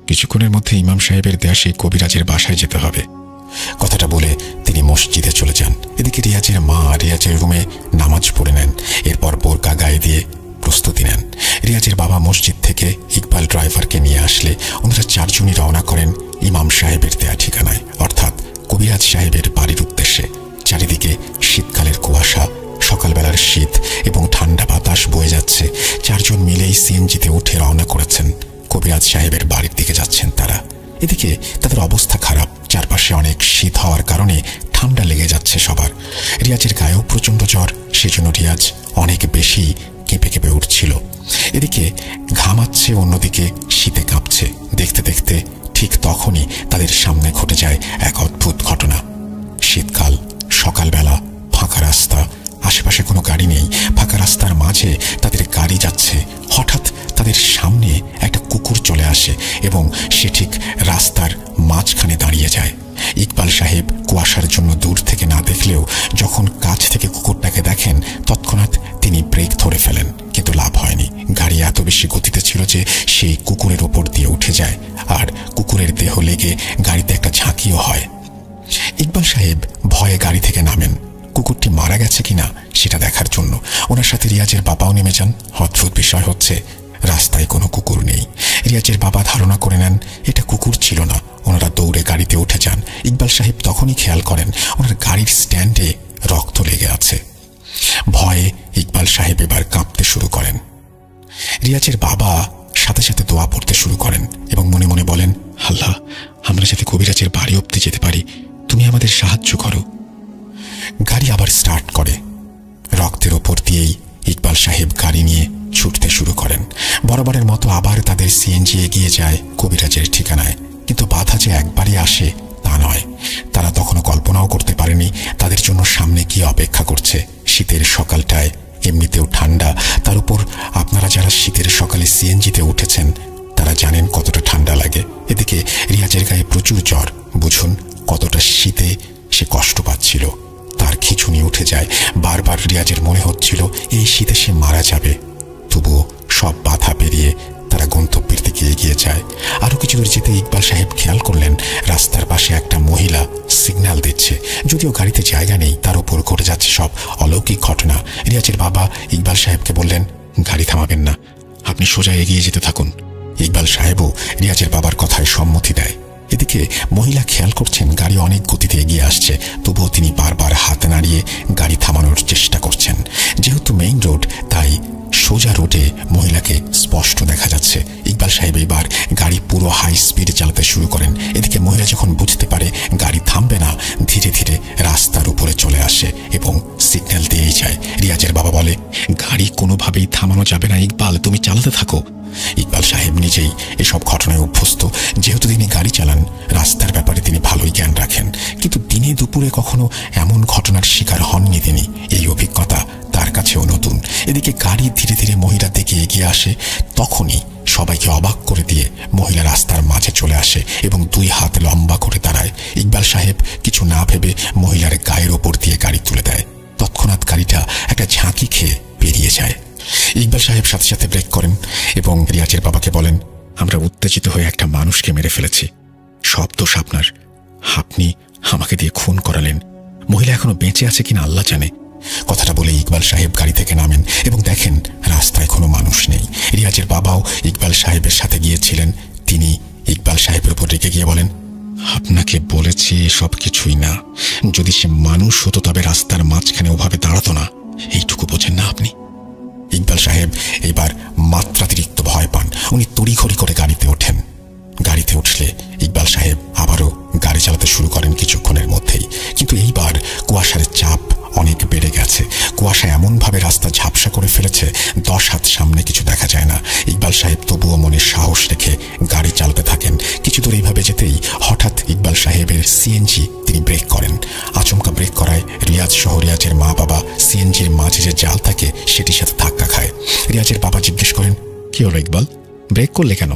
কিছুক্ষণের মধ্যে ইমাম সাহেবের দেয়া সেই কবিরাজের বাসায় যেতে হবে। কথাটা বলে তিনি মসজিদে চলে যান। এদিকে রিয়াজের মা রিয়াজের রুমে নামাজ পড়ে নেন। এরপর বোরকা গায়ে দিয়ে প্রস্তুতি নেন। রিয়াজের বাবা মসজিদ থেকে ইকবাল ড্রাইভারকে নিয়ে আসলে ওনারা চারজনই রওনা করেন ইমাম সাহেবের দেয়া ঠিকানায়, অর্থাৎ কবিরাজ সাহেবের বাড়ির উদ্দেশ্যে। চারিদিকে শীতকালের কুয়াশা, সকালবেলার শীত এবং ঠান্ডা বাতাস বয়ে যাচ্ছে। চারজন মিলেই সিএনজিতে উঠে রওনা করেছেন। কবিরাজ সাহেবের বাড়ির দিকে যাচ্ছেন তারা। এদিকে তাদের অবস্থা খারাপ। চারপাশে অনেক শীত হওয়ার কারণে ঠান্ডা লেগে যাচ্ছে সবার। রিয়াজের গায়েও প্রচন্ড জ্বর, সেজন্য রিয়াজ অনেক বেশি কেঁপে কেঁপে উঠছিল। এদিকে ঘামাচ্ছে, অন্যদিকে শীতে কাঁপছে। দেখতে দেখতে ঠিক তখনই তাদের সামনে ঘটে যায় এক অদ্ভুত ঘটনা। শীতকাল, সকালবেলা, ফাঁকা রাস্তা, আশেপাশে কোনো গাড়ি নেই। ফাঁকা রাস্তার মাঝে তাদের গাড়ি যাচ্ছে। হঠাৎ তাদের সামনে একটা কুকুর চলে আসে এবং সে ঠিক রাস্তার মাঝখানে দাঁড়িয়ে যায়। ইকবাল সাহেব কুয়াশার জন্য দূর থেকে না দেখলেও যখন কাছ থেকে কুকুরটাকে দেখেন তৎক্ষণাৎ তিনি ব্রেক ধরে ফেলেন, কিন্তু লাভ হয়নি। গাড়ি এত বেশি গতিতে ছিল যে সেই কুকুরের ওপর দিয়ে উঠে যায়, আর কুকুরের দেহ লেগে গাড়িতে একটা ঝাঁকিও হয়। ইকবাল সাহেব ভয়ে গাড়ি থেকে নামেন কুকুরটি মারা গেছে কিনা সেটা দেখার জন্য। ওনার সাথে রিয়াজের বাবাও নেমে যান। অদ্ভুত বিষয় হচ্ছে রাস্তায় কোনো কুকুর নেই। রিয়াজের বাবা ধারণা করে নেন এটা কুকুর ছিল না। ওনারা দৌড়ে গাড়িতে উঠে যান। ইকবাল সাহেব তখনই খেয়াল করেন ওনার গাড়ির স্ট্যান্ডে রক্ত লেগে আছে। ভয়ে ইকবাল সাহেব এবার কাঁপতে শুরু করেন। রিয়াজের বাবা সাথে সাথে দোয়া পড়তে শুরু করেন এবং মনে মনে বলেন, আল্লাহ, আমরা যাতে কবিরাজের বাড়ি অবধি যেতে পারি, তুমি আমাদের সাহায্য করো। গাড়ি আবার স্টার্ট করে। রক্তের ওপর দিয়েই ইকবাল সাহেব গাড়ি নিয়ে ছুটতে শুরু করেন। বরাবরের মতো আবার তাদের সিএনজি এগিয়ে যায় কবিরাজের ঠিকানায়। কিন্তু বাধা যে একবারই আসে তা নয়। তারা তখনও কল্পনাও করতে পারেনি তাদের জন্য সামনে কি অপেক্ষা করছে। শীতের সকালটায় এমনিতেও ঠান্ডা, তার উপর আপনারা যারা শীতের সকালে সিএনজিতে উঠেছেন তারা জানেন কতটা ঠান্ডা লাগে। এদিকে রিয়াজের গায়ে প্রচুর জ্বর। বুঝুন কতটা শীতে সে কষ্ট পাচ্ছিল। তার খিঁচুনি উঠে যায়। বারবার রিয়াজের মনে হচ্ছিল এই শীতে সে মারা যাবে। তবুও সব বাধা পেরিয়ে তারা গন্তব্যের দিকে এগিয়ে যায়। আরো কিছু দূর যেতে ইকবাল সাহেব খেয়াল করলেন রাস্তার পাশে একটা মহিলা সিগন্যাল দিচ্ছে। যদিও গাড়িতে জায়গা নেই, তার উপর ঘটে যাচ্ছে সব অলৌকিক ঘটনা। রিয়াজের বাবা ইকবাল সাহেবকে বললেন, গাড়ি থামাবেন না, আপনি সোজা এগিয়ে যেতে থাকুন। ইকবাল সাহেবও রিয়াজের বাবার কথায় সম্মতি দেয়। এদিকে মহিলা খেয়াল করছেন গাড়ি অনেক গতিতে এগিয়ে আসছে, তবুও তিনি বারবার হাত নাড়িয়ে গাড়ি থামানোর চেষ্টা করছেন। যেহেতু মেইন রোড, তাই সোজা রোডে মহিলাকে স্পষ্ট দেখা যাচ্ছে। ইকবাল সাহেব এবার গাড়ি পুরো হাই স্পিডে চালাতে শুরু করেন। এদিকে মহিলা যখন বুঝতে পারে গাড়ি থামবে না, ধীরে ধীরে রাস্তার উপরে চলে আসে এবং সিগন্যাল দিয়েই যায়। রিয়াজের বাবা বলে, গাড়ি কোনোভাবেই থামানো যাবে না ইকবাল, তুমি চালাতে থাকো। ইকবাল সাহেব নিজেই এসব ঘটনায় অভ্যস্ত। যেহেতু তিনি গাড়ি চালান, রাস্তার ব্যাপারে তিনি ভালোই জ্ঞান রাখেন, কিন্তু দিনে দুপুরে কখনো এমন ঘটনার শিকার হননি তিনি। এই অভিজ্ঞতা তার কাছেও নতুন। এদিকে গাড়ি ধীরে ধীরে মহিলার দিকে এগিয়ে আসে। তখনই সবাইকে অবাক করে দিয়ে মহিলা রাস্তার মাঝে চলে আসে এবং দুই হাত লম্বা করে দাঁড়ায়। ইকবাল সাহেব কিছু না ভেবে মহিলার গায়ের ওপর দিয়ে গাড়ি তুলে দেয়। তৎক্ষণাৎ গাড়িটা একটা ঝাঁকি খেয়ে বেরিয়ে যায়। ইকবাল সাহেব সাথে সাথে ব্রেক করেন এবং রিয়াজের বাবাকে বলেন, আমরা উত্তেজিত হয়ে একটা মানুষকে মেরে ফেলেছি, সব দোষ আপনার। আপনি আমাকে দিয়ে খুন করালেন। মহিলা এখনো বেঁচে আছে কিনা আল্লাহ জানে। কথাটা বলে ইকবাল সাহেব গাড়ি থেকে নামেন এবং দেখেন রাস্তায় কোনো মানুষ নেই। রিয়াজের বাবাও ইকবাল সাহেবের সাথে গিয়েছিলেন। তিনি ইকবাল সাহেবের উপর রেগে গিয়ে বলেন, আপনাকে বলেছি সব কিছুই না, যদি সে মানুষ হতো তবে রাস্তার মাঝখানে ওভাবে দাঁড়াতো না। এইটুকু বোঝেন না আপনি? ইকবাল সাহেব এবার মাত্রাতিরিক্ত ভয় পান। উনি তড়িঘড়ি করে গাড়িতে ওঠেন। গাড়িতে উঠলে ইকবাল সাহেব আবারও গাড়ি চালাতে শুরু করেন কিছুক্ষণের মধ্যেই। কিন্তু এইবার কুয়াশার চাপ অনেক বেড়ে গেছে। কুয়াশা এমনভাবে রাস্তা ঝাপসা করে ফেলেছে 10 হাত সামনে কিছু দেখা যায় না। ইকবাল সাহেব তবুও মনে সাহস রেখে গাড়ি চালাতে থাকেন। কিছু দূর এইভাবে যেতেই হঠাৎ ইকবাল সাহেবের সিএনজি তিনি ব্রেক করেন। আচমকা ব্রেক করায় রিয়াজ সহ রিয়াজের মা বাবা সিএনজির মাঝে যে জাল থাকে সেটির সাথে ধাক্কা খায়। রিয়াজের বাবা জিজ্ঞেস করেন, কি হলো ইকবাল, ব্রেক করলে কেন?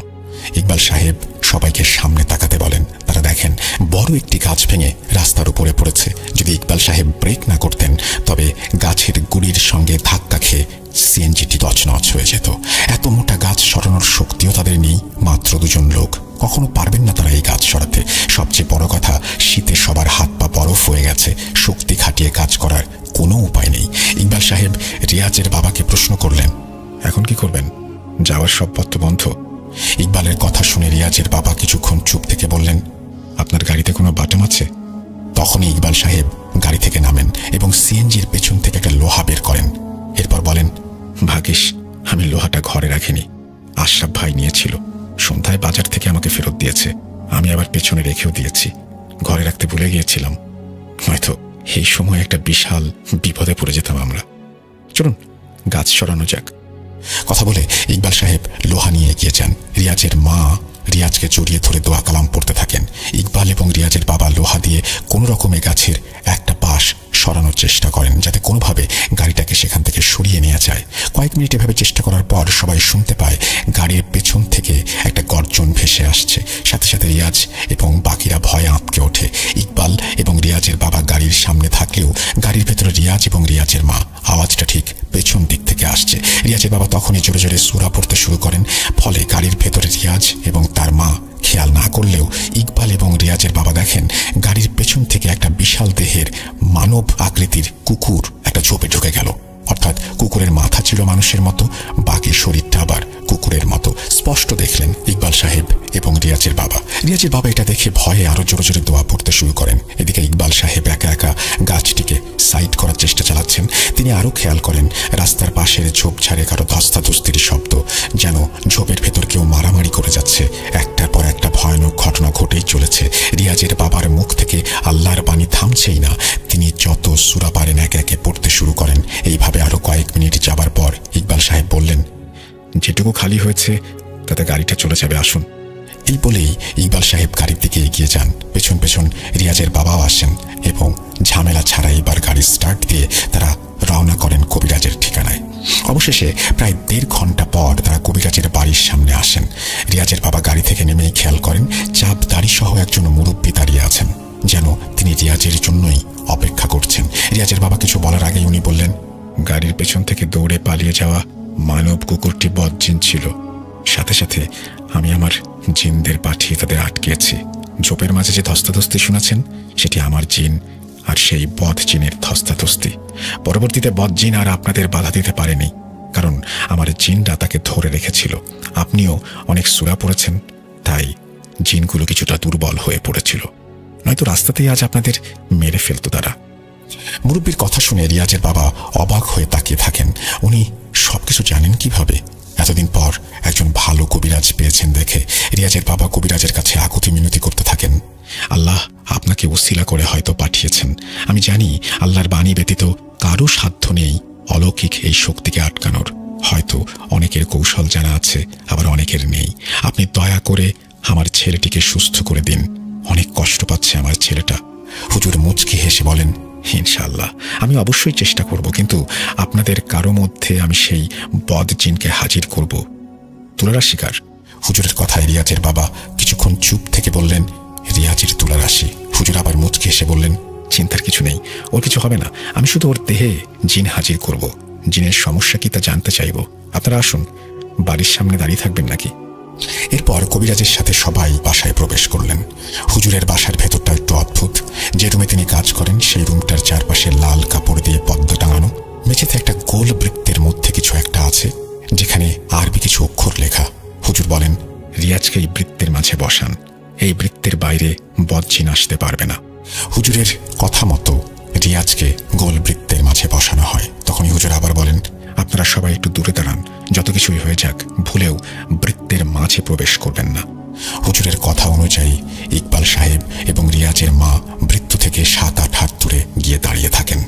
ইকবাল সাহেব সবাইকে সামনে তাকাতে বলেন। তারা দেখেন বড় একটি গাছ ভেঙে রাস্তার উপরে পড়েছে। যদি ইকবাল সাহেব ব্রেক না করতেন তবে গাছের গুড়ির সঙ্গে ধাক্কা খেয়ে সিএনজিটি তছনছ হয়ে যেত। এত মোটা গাছ সরানোর শক্তিও তাদের নেই, মাত্র 2 জন লোক। কখনো পারবেন না তারা এই গাছ সরাতে। সবচেয়ে বড় কথা, শীতে সবার হাত পা বরফ হয়ে গেছে, শক্তি খাটিয়ে কাজ করার কোনো উপায় নেই। ইকবাল সাহেব রিয়াজের বাবাকে প্রশ্ন করলেন, এখন কি করবেন? যাওয়ার সব পথ বন্ধ। ইকবালের কথা শুনে রিয়াজের বাবা কিছুক্ষণ চুপ থেকে বললেন, আপনার গাড়িতে কোনো বাটন আছে? তখনই ইকবাল সাহেব গাড়ি থেকে নামেন এবং সিএনজির পেছন থেকে একটা লোহা বের করেন। এরপর বলেন, ভাগিস আমি লোহাটা ঘরে রাখিনি, আশরাফ ভাই নিয়েছিল। সন্ধ্যায় বাজার থেকে আমাকে ফেরত দিয়েছে, আমি আবার পেছনে রেখেও দিয়েছি। ঘরে রাখতে ভুলে গিয়েছিলাম, হয়তো এই সময় একটা বিশাল বিপদে পড়ে যেতাম আমরা। চলুন গাছ সরানো যাক। কথা বলে ইকবাল সাহেব লোহা নিয়ে এগিয়ে যান। রিয়াজের মা রিয়াজকে জড়িয়ে ধরে দোয়া কালাম পড়তে থাকেন। ইকবাল এবং রিয়াজের বাবা লোহা দিয়ে কোনো রকমে গাছের একটা পাশ সরানোর চেষ্টা করেন, যাতে কোনোভাবে গাড়িটাকে সেখান থেকে সরিয়ে নেওয়া যায়। কয়েক মিনিট এভাবে চেষ্টা করার পর সবাই শুনতে পায় গাড়ির পেছন থেকে একটা গর্জন ভেসে আসছে। সাথে সাথে রিয়াজ এবং বাকিরা ভয়ে আঁতকে ওঠে। ইকবাল এবং রিয়াজের বাবা গাড়ির সামনে থাকলেও গাড়ির ভেতরে রিয়াজ এবং রিয়াজের মা। আওয়াজটা ঠিক পেছন দিক থেকে আসছে। রিয়াজের বাবা তখনই জোরে জোরে সূরা পড়তে শুরু করেন। ফলে গাড়ির ভেতরে রিয়াজ এবং তার মা খেয়াল না করলেও ইকবাল এবং রিয়াজের বাবা দেখেন গাড়ির পেছন থেকে একটা বিশাল দেহের মানব আকৃতির কুকুর একটা ঝোপে ঢুকে গেল। অর্থাৎ কুকুরের মাথা ছিল মানুষের মতো, বাকি শরীরটা আবার কুকুরের মতো। স্পষ্ট দেখলেন ইকবাল সাহেব এবং রিয়াজের বাবা। রিয়াজের বাবা এটা দেখে ভয়ে আরো জোরে জোরে দোয়া পড়তে শুরু করেন। এদিকে ইকবাল সাহেব একা একা গাছটিকে সাইড করার চেষ্টা চালাচ্ছেন। তিনি আরো খেয়াল করেন রাস্তার পাশের ঝোপঝাড়ে কারো ধস্তাধস্তির শব্দ, যেন ঝোপের ভেতর কেউ মারামারি করে যাচ্ছে। একটার পর একটা ভয়ানক ঘটনা ঘটেই চলেছে। রিয়াজের বাবার মুখ থেকে আল্লাহর বাণী থামছেই না। তিনি যত সূরা পারেন একে একে পড়তে শুরু করেন। এইভাবে আরো কয়েক মিনিট যাবার পর ইকবাল সাহেব বললেন, যেটুকু খালি হয়েছে তাতে গাড়িটা চলে যাবে, আসুন। এই বলেই ইকবাল সাহেব গাড়ির দিকে এগিয়ে যান। পেছন পেছন রিয়াজের বাবাও আসেন এবং ঝামেলা ছাড়া এবার গাড়ি স্টার্ট দিয়ে তারা রওনা করেন কবিরাজের ঠিকানায়। অবশেষে প্রায় 1.5 ঘন্টা পর তারা কবিরাজের বাড়ির সামনে আসেন। রিয়াজের বাবা গাড়ি থেকে নেমেই খেয়াল করেন চাপ দাড়ি সহ একজন মুরব্বী দাঁড়িয়ে আছেন, যেন তিনি রিয়াজের জন্যই অপেক্ষা করছেন। রিয়াজের বাবা কিছু বলার আগেই উনি বললেন, গাড়ির পেছন থেকে দৌড়ে পালিয়ে যাওয়া মানব কুকুরটি বদজিন ছিল। সাথে সাথে আমি আমার জিনদের পাঠিয়ে তাদের আটকেছি। ঝোপের মাঝে যে ধস্তাধস্তি শুনেছেন সেটি আমার জিন আর সেই বদ জিনের ধস্তাধস্তি। পরবর্তীতে বদ জিন আর আপনাদের বাধা দিতে পারেনি, কারণ আমার জিনরা তাকে ধরে রেখেছিল। আপনিও অনেক সূরা পড়েছেন, তাই জিনগুলো কিছুটা দুর্বল হয়ে পড়েছিল, নয়তো রাস্তাতেই আজ আপনাদের মেরে ফেলতো তারা। মুরব্বীর কথা শুনে রিয়াজের বাবা অবাক হয়ে তাকিয়ে থাকেন। উনি সবকিছু জানেন কিভাবে? এতদিন পর একজন ভালো কবিরাজ পেয়েছেন দেখে রিয়াজের বাবা কবিরাজের কাছে আকুতি মিনতি করতে থাকেন। আল্লাহ আপনাকে ওসিলা করে হয়তো পাঠিয়েছেন। আমি জানি আল্লাহর বাণী ব্যতীত কারো সাধ্য নেই অলৌকিক এই শক্তিকে আটকানোর। হয়তো অনেকের কৌশল জানা আছে, আবার অনেকের নেই। আপনি দয়া করে আমার ছেলেটিকে সুস্থ করে দিন, অনেক কষ্ট পাচ্ছে আমার ছেলেটা। হুজুর মুচকি হেসে বলেন, ইনশাআল্লাহ আমি অবশ্যই চেষ্টা করব, কিন্তু আপনাদের কারো মধ্যে আমি সেই বদ জিনকে হাজির করব। তুলারা শিকার। হুজুরের কথায় রিয়াজের বাবা কিছুক্ষণ চুপ থেকে বললেন, রিয়াজের তুলারাশি। হুজুর আবার মুচকি হেসে বললেন, চিন্তার কিছু নেই, ওর কিছু হবে না। আমি শুধু ওর দেহে জিন হাজির করব। জিনের সমস্যা কি তা জানতে চাইব। আপনারা আসুন, বাড়ির সামনে দাঁড়িয়ে থাকবেন নাকি? এরপর কবিরাজের সাথে সবাই বাসায় প্রবেশ করলেন। হুজুরের বাসার ভেতরটা একটু অদ্ভুত। যে রুমে তিনি কাজ করেন সেই রুমটার চারপাশে লাল কাপড় দিয়ে পর্দা টাঙানো। মেঝেতে একটা গোল বৃত্তের মধ্যে কিছু একটা আছে, যেখানে আরবি কিছু অক্ষর লেখা। হুজুর বলেন, রিয়াজকে এই বৃত্তের মাঝে বসান, এই বৃত্তের বাইরে বদজিন আসতে পারবে না। হুজুরের কথা মতো রিয়াজকে গোল বৃত্তের মাঝে বসানো হয়। তখনই হুজুর আবার বলেন, আপনারা সবাই একটু দূরে দাঁড়ান, যত কিছুই হয়ে যাক ভুলেও বৃত্তের মাঝে প্রবেশ করবেন না। হুজুরের কথা অনুযায়ী ইকবাল সাহেব এবং রিয়াজের মা বৃত্ত থেকে 7-8 হাত দূরে গিয়ে দাঁড়িয়ে থাকেন।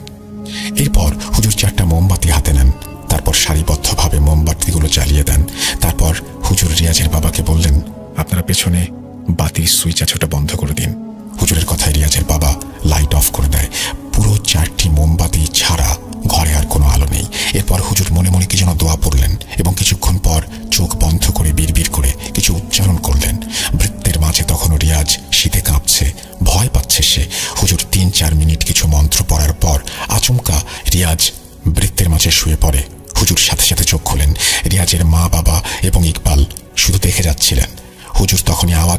এরপর হুজুর 4টা মোমবাতি হাতে নেন, তারপর সারিবদ্ধভাবে মোমবাতিগুলো জ্বালিয়ে দেন। তারপর হুজুর রিয়াজের বাবাকে বললেন, আপনারা পেছনে বাতির সুইচ আছে ওটা বন্ধ করে দিন। হুজুরের কথায় রিয়াজের বাবা লাইট অফ করে দেয়। পুরো 4টি মোম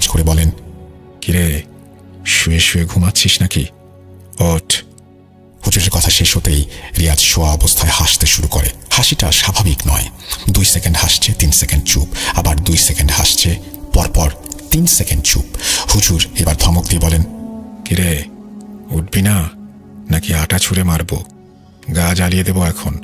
আওয়াজ করে বলেন, কিরে, শুয়ে শুয়ে ঘুমাচ্ছিস নাকি? ওঠ। হুজুরের কথা শেষ হতেই রিয়াজ শোয়া অবস্থায় হাসতে শুরু করে। হাসিটা স্বাভাবিক নয়। 2 সেকেন্ড হাসছে, 3 সেকেন্ড চুপ, আবার 2 সেকেন্ড হাসছে, পরপর 3 সেকেন্ড চুপ। হুজুর এবার ধমক দিয়ে বলেন, কিরে, উঠবি না নাকি আটা ছুঁড়ে মারবো? গা জ্বালিয়ে দেবো এখন।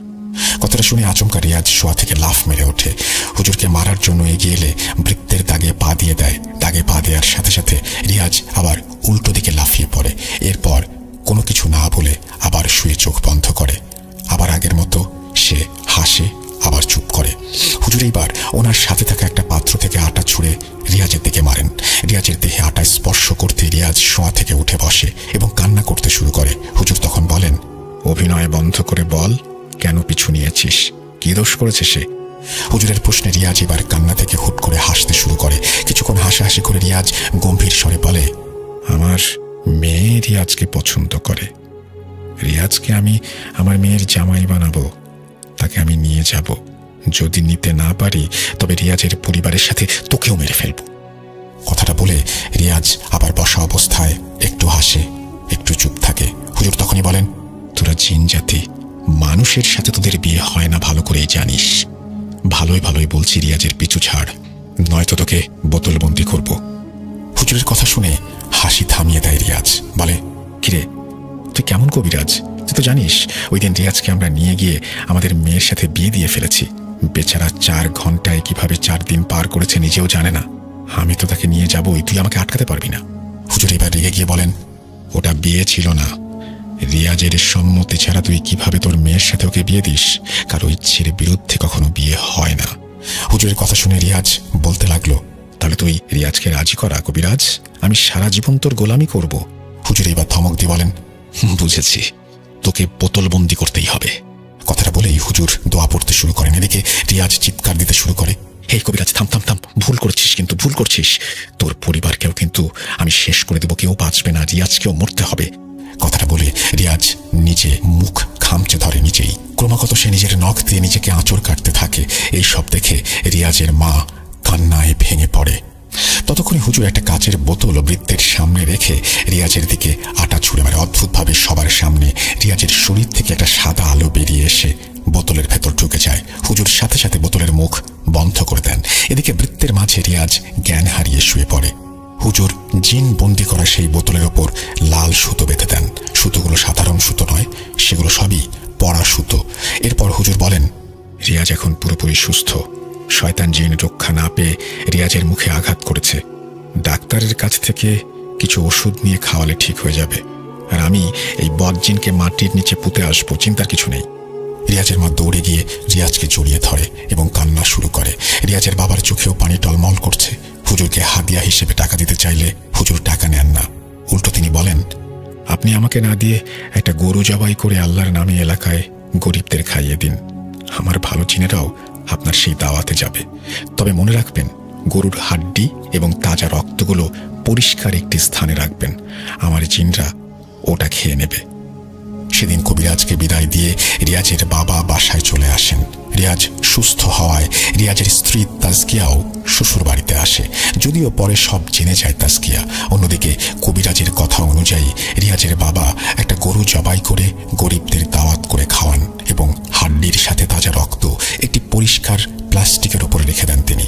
কথাটা শুনে আচমকা রিয়াজ শোয়া থেকে লাফ মেরে ওঠে। হুজুরকে মারার জন্য এগিয়ে এলে বৃত্তের দাগে পা দিয়ে দেয়। দাগে পা দেওয়ার সাথে সাথে রিয়াজ আবার উল্টো দিকে লাফিয়ে পড়ে। এরপর কোনো কিছু না বলে আবার শুয়ে চোখ বন্ধ করে। আবার আগের মতো সে হাসে, আবার চুপ করে। হুজুর এইবার ওনার সাথে থাকা একটা পাত্র থেকে আটা ছুঁড়ে রিয়াজের দিকে মারেন। রিয়াজের দেহে আটা স্পর্শ করতে রিয়াজ শোয়া থেকে উঠে বসে এবং কান্না করতে শুরু করে। হুজুর তখন বলেন, অভিনয় বন্ধ করে বল, কেন পিছু নিয়েছিস? কি দোষ করেছে সে? হুজুরের প্রশ্নে রিয়াজ এবার কান্না থেকে হুট করে হাসতে শুরু করে। কিছুক্ষণ হাসাহাসি করে রিয়াজ গম্ভীর স্বরে বলে, আমার মেয়ে রিয়াজকে পছন্দ করে। রিয়াজকে আমি আমার মেয়ের জামাই বানাবো, তাকে আমি নিয়ে যাব। যদি নিতে না পারি তবে রিয়াজের পরিবারের সাথে তোকেও মেরে ফেলব। কথাটা বলে রিয়াজ আবার বসা অবস্থায় একটু হাসে, একটু চুপ থাকে। হুজুর তখনই বলেন, তোরা জিন জাতি, মানুষের সাথে তোদের বিয়ে হয় না ভালো করেই জানিস। ভালোই ভালোই বলছি রিয়াজের পিছু ছাড়, নয়তো তোকে বোতলবন্দি করব। হুজুরের কথা শুনে হাসি থামিয়ে দেয় রিয়াজ। বলে, কিরে, তুই কেমন কবিরাজ? তুই তো জানিস ওই দিন রিয়াজকে আমরা নিয়ে গিয়ে আমাদের মেয়ের সাথে বিয়ে দিয়ে ফেলেছি। বেচারা 4 ঘন্টায় কিভাবে 4 দিন পার করেছে নিজেও জানে না। আমি তো তাকে নিয়ে যাবই, তুই আমাকে আটকাতে পারবি না। হুজুর এবার রেগে গিয়ে বলেন, ওটা বিয়ে ছিল না। রিয়াজের সম্মতি ছাড়া তুই কিভাবে তোর মেয়ের সাথে ওকে বিয়ে দিস? কারো ইচ্ছের বিরুদ্ধে কখনো বিয়ে হয় না। হুজুরের কথা শুনে রিয়াজ বলতে লাগলো, তাহলে তুই রিয়াজকে রাজি করা কবিরাজ, আমি সারা জীবন তোর গোলামি করব। হুজুর এবার ধমক দিয়ে বলেন, বুঝেছি, তোকে বোতলবন্দি করতেই হবে। কথাটা বলেই হুজুর দোয়া পড়তে শুরু করেন। এদিকে রিয়াজ চিৎকার দিতে শুরু করে, হে কবিরাজ, থাম থাম থাম, ভুল করছিস, কিন্তু ভুল করছিস। তোর পরিবারকেও কিন্তু আমি শেষ করে দেবো, কেউ বাঁচবে না, রিয়াজকেও মরতে হবে। কথাটা বলে রিয়াজ নিজে মুখ খামচে ধরে নিজেই। ক্রমাগত সে নিজের নখ দিয়ে নিজেকে আঁচড় কাটতে থাকে। এই সব দেখে রিয়াজের মা কান্নায় ভেঙে পড়ে। ততক্ষণে হুজুর একটা কাচের বোতল বৃত্তের সামনে রেখে রিয়াজের দিকে আটা ছুঁড়ে মারে। অদ্ভুতভাবে সবার সামনে রিয়াজের শরীর থেকে একটা সাদা আলো বেরিয়ে এসে বোতলের ভেতর ঢুকে যায়। হুজুর সাথে সাথে বোতলের মুখ বন্ধ করে দেন। এদিকে বৃত্তের মাঝে রিয়াজ জ্ঞান হারিয়ে শুয়ে পড়ে। হুজুর জিন বন্দি করা সেই বোতলের ওপর লাল সুতো বেঁধে দেন। সুতোগুলো সাধারণ সুতো নয়, সেগুলো সবই পড়া সুতো। এরপর হুজুর বলেন, রিয়াজ এখন পুরোপুরি সুস্থ। শয়তান জিন রক্ষা না পেয়ে রিয়াজের মুখে আঘাত করেছে। ডাক্তারের কাছ থেকে কিছু ওষুধ নিয়ে খাওয়ালে ঠিক হয়ে যাবে। আর আমি এই বদজিনকে মাটির নিচে পুঁতে আসবো, চিন্তার কিছু নেই। রিয়াজের মা দৌড়ে গিয়ে রিয়াজকে জড়িয়ে ধরে এবং কান্না শুরু করে। রিয়াজের বাবার চোখেও পানি টলমল করছে। হুজুরকে হাদিয়া হিসেবে টাকা দিতে চাইলে হুজুর টাকা নেন না। উল্টো তিনি বলেন, আপনি আমাকে না দিয়ে একটা গরু জবাই করে আল্লাহর নামে এলাকায় গরিবদের খাইয়ে দিন। আমার ভালো জিনেরাও আপনার সেই দাওয়াতে যাবে। তবে মনে রাখবেন, গরুর হাড্ডি এবং তাজা রক্তগুলো পরিষ্কার একটি স্থানে রাখবেন। আমার জিনরা ওটা খেয়ে নেবে। সেদিন কবিরাজকে বিদায় দিয়ে রিয়াজের বাবা বাসায় চলে আসেন। রিয়াজ সুস্থ হওয়ায় রিয়াজের স্ত্রী তাজকিয়াও শ্বশুর বাড়িতে আসে। যদিও পরে সব জেনে যায় তাজকিয়া। অন্যদিকে কবিরাজের কথা অনুযায়ী রিয়াজের বাবা একটা গরু জবাই করে গরিবদের দাওয়াত করে খাওয়ান এবং হাড্ডির সাথে তাজা রক্ত একটি পরিষ্কার প্লাস্টিকের ওপর রেখে দেন তিনি।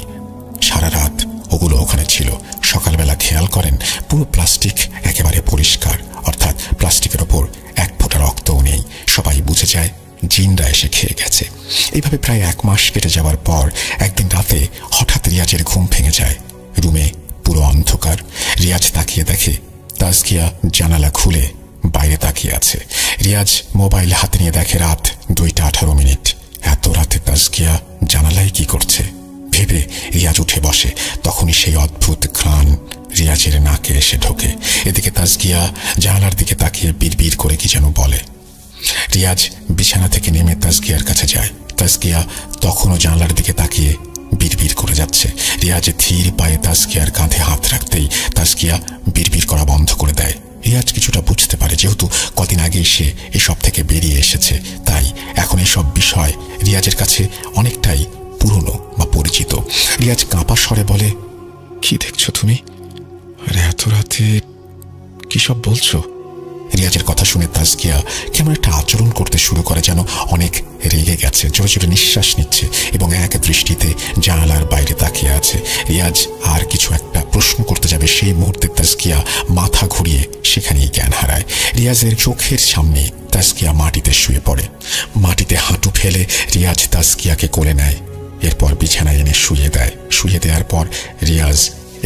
সারা রাত ওগুলো ওখানে ছিল। সকালবেলা খেয়াল করেন পুরো প্লাস্টিক একেবারে পরিষ্কার, অর্থাৎ প্লাস্টিকের ওপর এক ফোঁটা রক্তও নেই। সবাই বুঝে যায় জিনরা এসে খেয়ে গেছে। এইভাবে প্রায় 1 মাস কেটে যাওয়ার পর একদিন রাতে হঠাৎ রিয়াজের ঘুম ভেঙে যায়। রুমে পুরো অন্ধকার। রিয়াজ তাকিয়ে দেখে তাজকিয়া জানালা খুলে বাইরে তাকিয়ে আছে। রিয়াজ মোবাইল হাতে নিয়ে দেখে রাত 2:18। এত রাতে তাজকিয়া জানালায় কি করছে ভেবে রিয়াজ উঠে বসে। তখনই সেই অদ্ভুত ঘ্রাণ রিয়াজের নাকে এসে ঢোকে। এদিকে তাজকিয়া জানালার দিকে তাকিয়ে বিড়বিড় করে কি যেন বলে। রিয়াজ বিছানা থেকে নেমে তাজকিয়ার কাছে যায়। তাজকিয়া তখনও জানালার দিকে তাকিয়ে বিড়বিড় করে যাচ্ছে। রিয়াজ ধীর পায়ে তাজকিয়ার কাঁধে হাত রাখতেই তাজকিয়া বিড়বিড় করা বন্ধ করে দেয়। রিয়াজ কিছুটা বুঝতে পারে, যেহেতু কদিন আগেই সে এসব থেকে বেরিয়ে এসেছে, তাই এখন এসব বিষয় রিয়াজের কাছে অনেকটাই পুরনো বা পরিচিত। রিয়াজ কাঁপা স্বরে বলে, কি দেখছো তুমি? আরে এত রাতে কি সব বলছো? রিয়াজের কথা শুনে তাসকিয়া কেমন একটা আচরণ করতে শুরু করে, যেন অনেক রেগে গেছে। জোরে জোরে নিঃশ্বাস নিচ্ছে এবং এক দৃষ্টিতে জানালার বাইরে তাকিয়ে আছে। রিয়াজ আর কিছু একটা প্রশ্ন করতে যাবে, সেই মুহূর্তে তাসকিয়া মাথা ঘুরিয়ে সেখানেই জ্ঞান হারায়। রিয়াজের চোখের সামনে তাসকিয়া মাটিতে শুয়ে পড়ে। মাটিতে হাঁটু ফেলে রিয়াজ তাসকিয়াকে কোলে নেয়, এরপর বিছানায় এনে শুয়ে দেয়। শুয়ে দেওয়ার পর রিয়াজ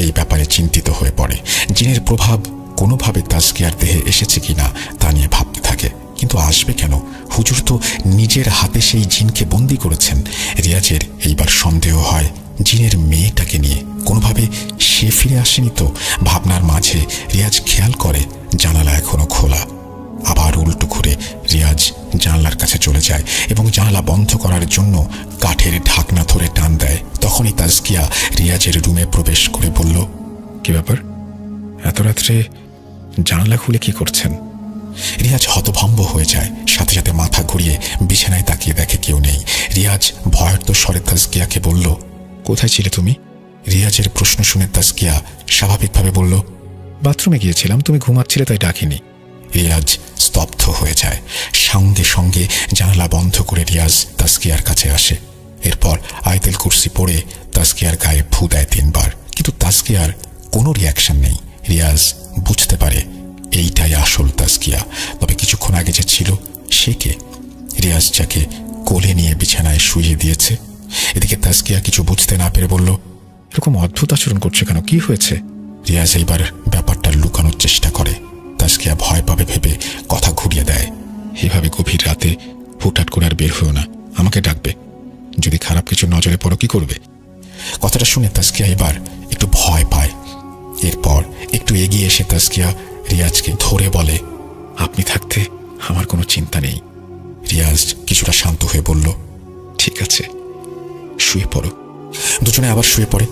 এই ব্যাপারে চিন্তিত হয়ে পড়ে। জিনের প্রভাব কোনোভাবে তাসকিয়ার দেহে এসেছে কিনা তা নিয়ে ভাবতে থাকে, কিন্তু আসবে কেন? হুজুর তো নিজের হাতে সেই জিনকে বন্দী করেছেন। রিয়াজের এইবার সন্দেহ হয় জিনের মেয়েটাকে নিয়ে কোনোভাবে সে ফিরে আসেনি তো। ভাবনার মাঝে রিয়াজ খেয়াল করে জানালা এখনো খোলা। আবার উল্টো ঘুরে রিয়াজ জানলার কাছে চলে যায় এবং জানালা বন্ধ করার জন্য কাঠের ঢাকনা ধরে টান দেয়। তখনই তাসকিয়া রিয়াজের রুমে প্রবেশ করে বলল, কি ব্যাপার, এত রাত্রে জানালা খুলে কি করছেন? রিয়াজ হতভম্ব হয়ে যায়, সাথে সাথে মাথা ঘুরিয়ে বিছানায় তাকিয়ে দেখে কেউ নেই। রিয়াজ ভয়ার্ত স্বরে তাসকিয়াকে বলল, কোথায় ছিলে তুমি? রিয়াজের প্রশ্ন শুনে তাসকিয়া স্বাভাবিকভাবে বলল, বাথরুমে গিয়েছিলাম, তুমি ঘুমাচ্ছিলে তাই ডাকিনি। রিয়াজ স্তব্ধ হয়ে যায়। সঙ্গে সঙ্গে জানালা বন্ধ করে রিয়াজ তাসকিয়ার কাছে আসে। এরপর আয়াতুল কুরসি পড়ে তাসকিয়ার গায়ে ফু দেয় 3 বার, কিন্তু তাসকিয়ার কোনো রিয়াকশন নেই। রিয়াজ বুঝতে পারে এইটাই আসল তাসকিয়া। তবে কিছুক্ষণ আগে যে ছিল সে কে? রিয়াজ যাকে কোলে নিয়ে বিছানায় শুইয়ে দিয়েছে। এদিকে তাসকিয়া কিছু বুঝতে না পেরে বলল, এরকম অদ্ভুত আচরণ করছে কেন, কি হয়েছে? রিয়াজ এইবার ব্যাপারটা লুকানোর চেষ্টা করে। তাসকিয়া ভয় পাবে ভেবে কথা ঘুরিয়ে দেয়, এভাবে গভীর রাতে হুটহাট করে আর বের হয়েও না, আমাকে ডাকবে। যদি খারাপ কিছু নজরে পড়ো কি করবে? কথাটা শুনে তাসকিয়া এবার একটু ভয় পায়। এরপর একটু এগিয়ে এসে তাসকিয়া রিয়াজকে ধরে বলে, আপনি থাকতে আমার কোনো চিন্তা নেই। রিয়াজ কিছুটা শান্ত হয়ে বলল, ঠিক আছে, শুয়ে পড়ো। দুজনে আবার শুয়ে পড়ে।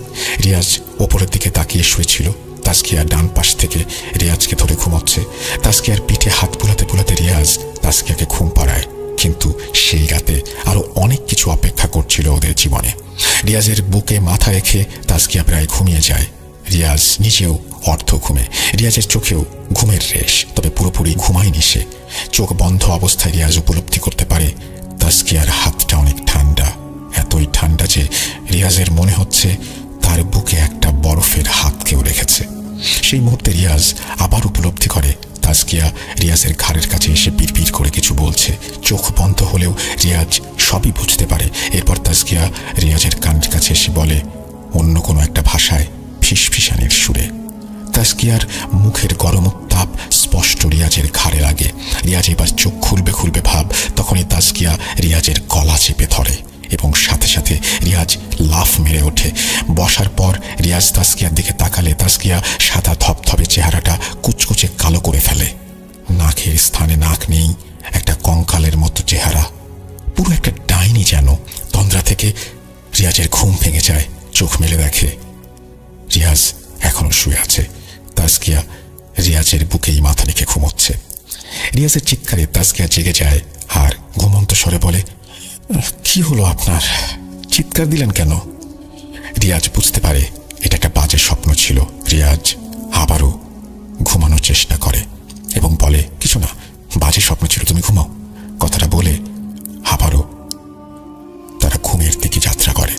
রিয়াজ ওপরের দিকে তাকিয়ে শুয়েছিল। তাসকিয়া ডান পাশ থেকে রিয়াজকে ধরে ঘুমাচ্ছে। তাসকিয়ার পিঠে হাত বুলাতে বুলাতে রিয়াজ তাসকিয়াকে ঘুম পাড়ায়। কিন্তু সেই রাতে আরো অনেক কিছু অপেক্ষা করছিল ওদের জীবনে। রিয়াজের বুকে মাথা রেখে তাসকিয়া প্রায় ঘুমিয়ে যায়। রিয়াজ নিজেও অর্ধ ঘুমে। রিয়াজের চোখেও ঘুমের রেশ, তবে পুরোপুরি ঘুমায়নি সে। চোখ বন্ধ অবস্থায় রিয়াজ উপলব্ধি করতে পারে তাসকিয়ার হাতটা অনেক ঠান্ডা, এতই ঠান্ডা যে রিয়াজের মনে হচ্ছে তার বুকে একটা বরফের হাত কেউ রেখেছে। সেই মুহূর্তে রিয়াজ আবার উপলব্ধি করে তাসকিয়া রিয়াজের ঘাড়ের কাছে এসে বিড়বিড় করে কিছু বলছে। চোখ বন্ধ হলেও রিয়াজ সবই বুঝতে পারে। এরপর তাসকিয়া রিয়াজের কানের কাছে এসে বলে অন্য কোনো একটা ভাষায়, ফিসফিসানির সুরে। তাসকিয়ার মুখের গরম উত্তাপ স্পষ্ট রিয়াজের ঘাড়ে লাগে। রিয়াজ এবার চোখ খুলবে খুলবে ভাব, তখনই তাসকিয়া রিয়াজের গলা চেপে ধরে এবং সাথে সাথে রিয়াজ লাফ মেরে ওঠে। বসার পর রিয়াজ তাসকিয়ার দিকে তাকালে তাসকিয়া সাদা ধপধপে চেহারাটা কুচকুচে কালো করে ফেলে। নাকের স্থানে নাক নেই, একটা কঙ্কালের মতো চেহারা, পুরো একটা ডাইনি যেন। তন্দ্রা থেকে রিয়াজের ঘুম ভেঙে যায়। চোখ মেলে দেখে রিয়াজ এখনো শুয়ে আছে। তাসকিয়া রিয়াজের বুকেই মাথা রেখে ঘুমোচ্ছে। রিয়াজের চিৎকারে তাসকিয়া জেগে যায় আর ঘুমন্ত স্বরে বলে, কি হলো আপনার, চিৎকার দিলেন কেন? রিয়াজ বুঝতে পারে এটা একটা বাজে স্বপ্ন ছিল। রিয়াজ আবারও ঘুমানোর চেষ্টা করে এবং বলে, কিছু না, বাজে স্বপ্ন ছিল, তুমি ঘুমাও। কথাটা বলে আবারও তারা ঘুমের দিকে যাত্রা করে।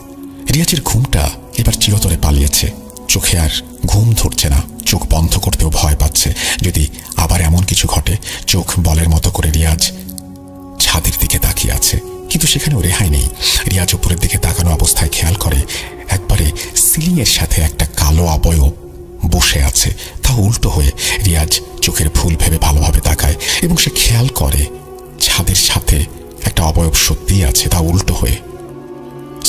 রিয়াজের ঘুমটা এবার চিরতরে পালিয়েছে। চোখে আর ঘুম ধরছে না, চোখ বন্ধ করতেও ভয় পাচ্ছে যদি আবার এমন কিছু ঘটে। চোখ বলের মতো করে রিয়াজ ছাদের দিকে তাকিয়ে আছে, কিন্তু সেখানেও রেহাই নেই। রিয়াজ উপরের দিকে তাকানো অবস্থায় খেয়াল করে একবারে সিলিংয়ের সাথে একটা কালো অবয়ব বসে আছে, তা উল্টো হয়ে। রিয়াজ চোখের ভুল ভেবে ভালোভাবে তাকায় এবং সে খেয়াল করে ছাদের সাথে একটা অবয়ব সত্যিই আছে, তা উল্টো হয়ে।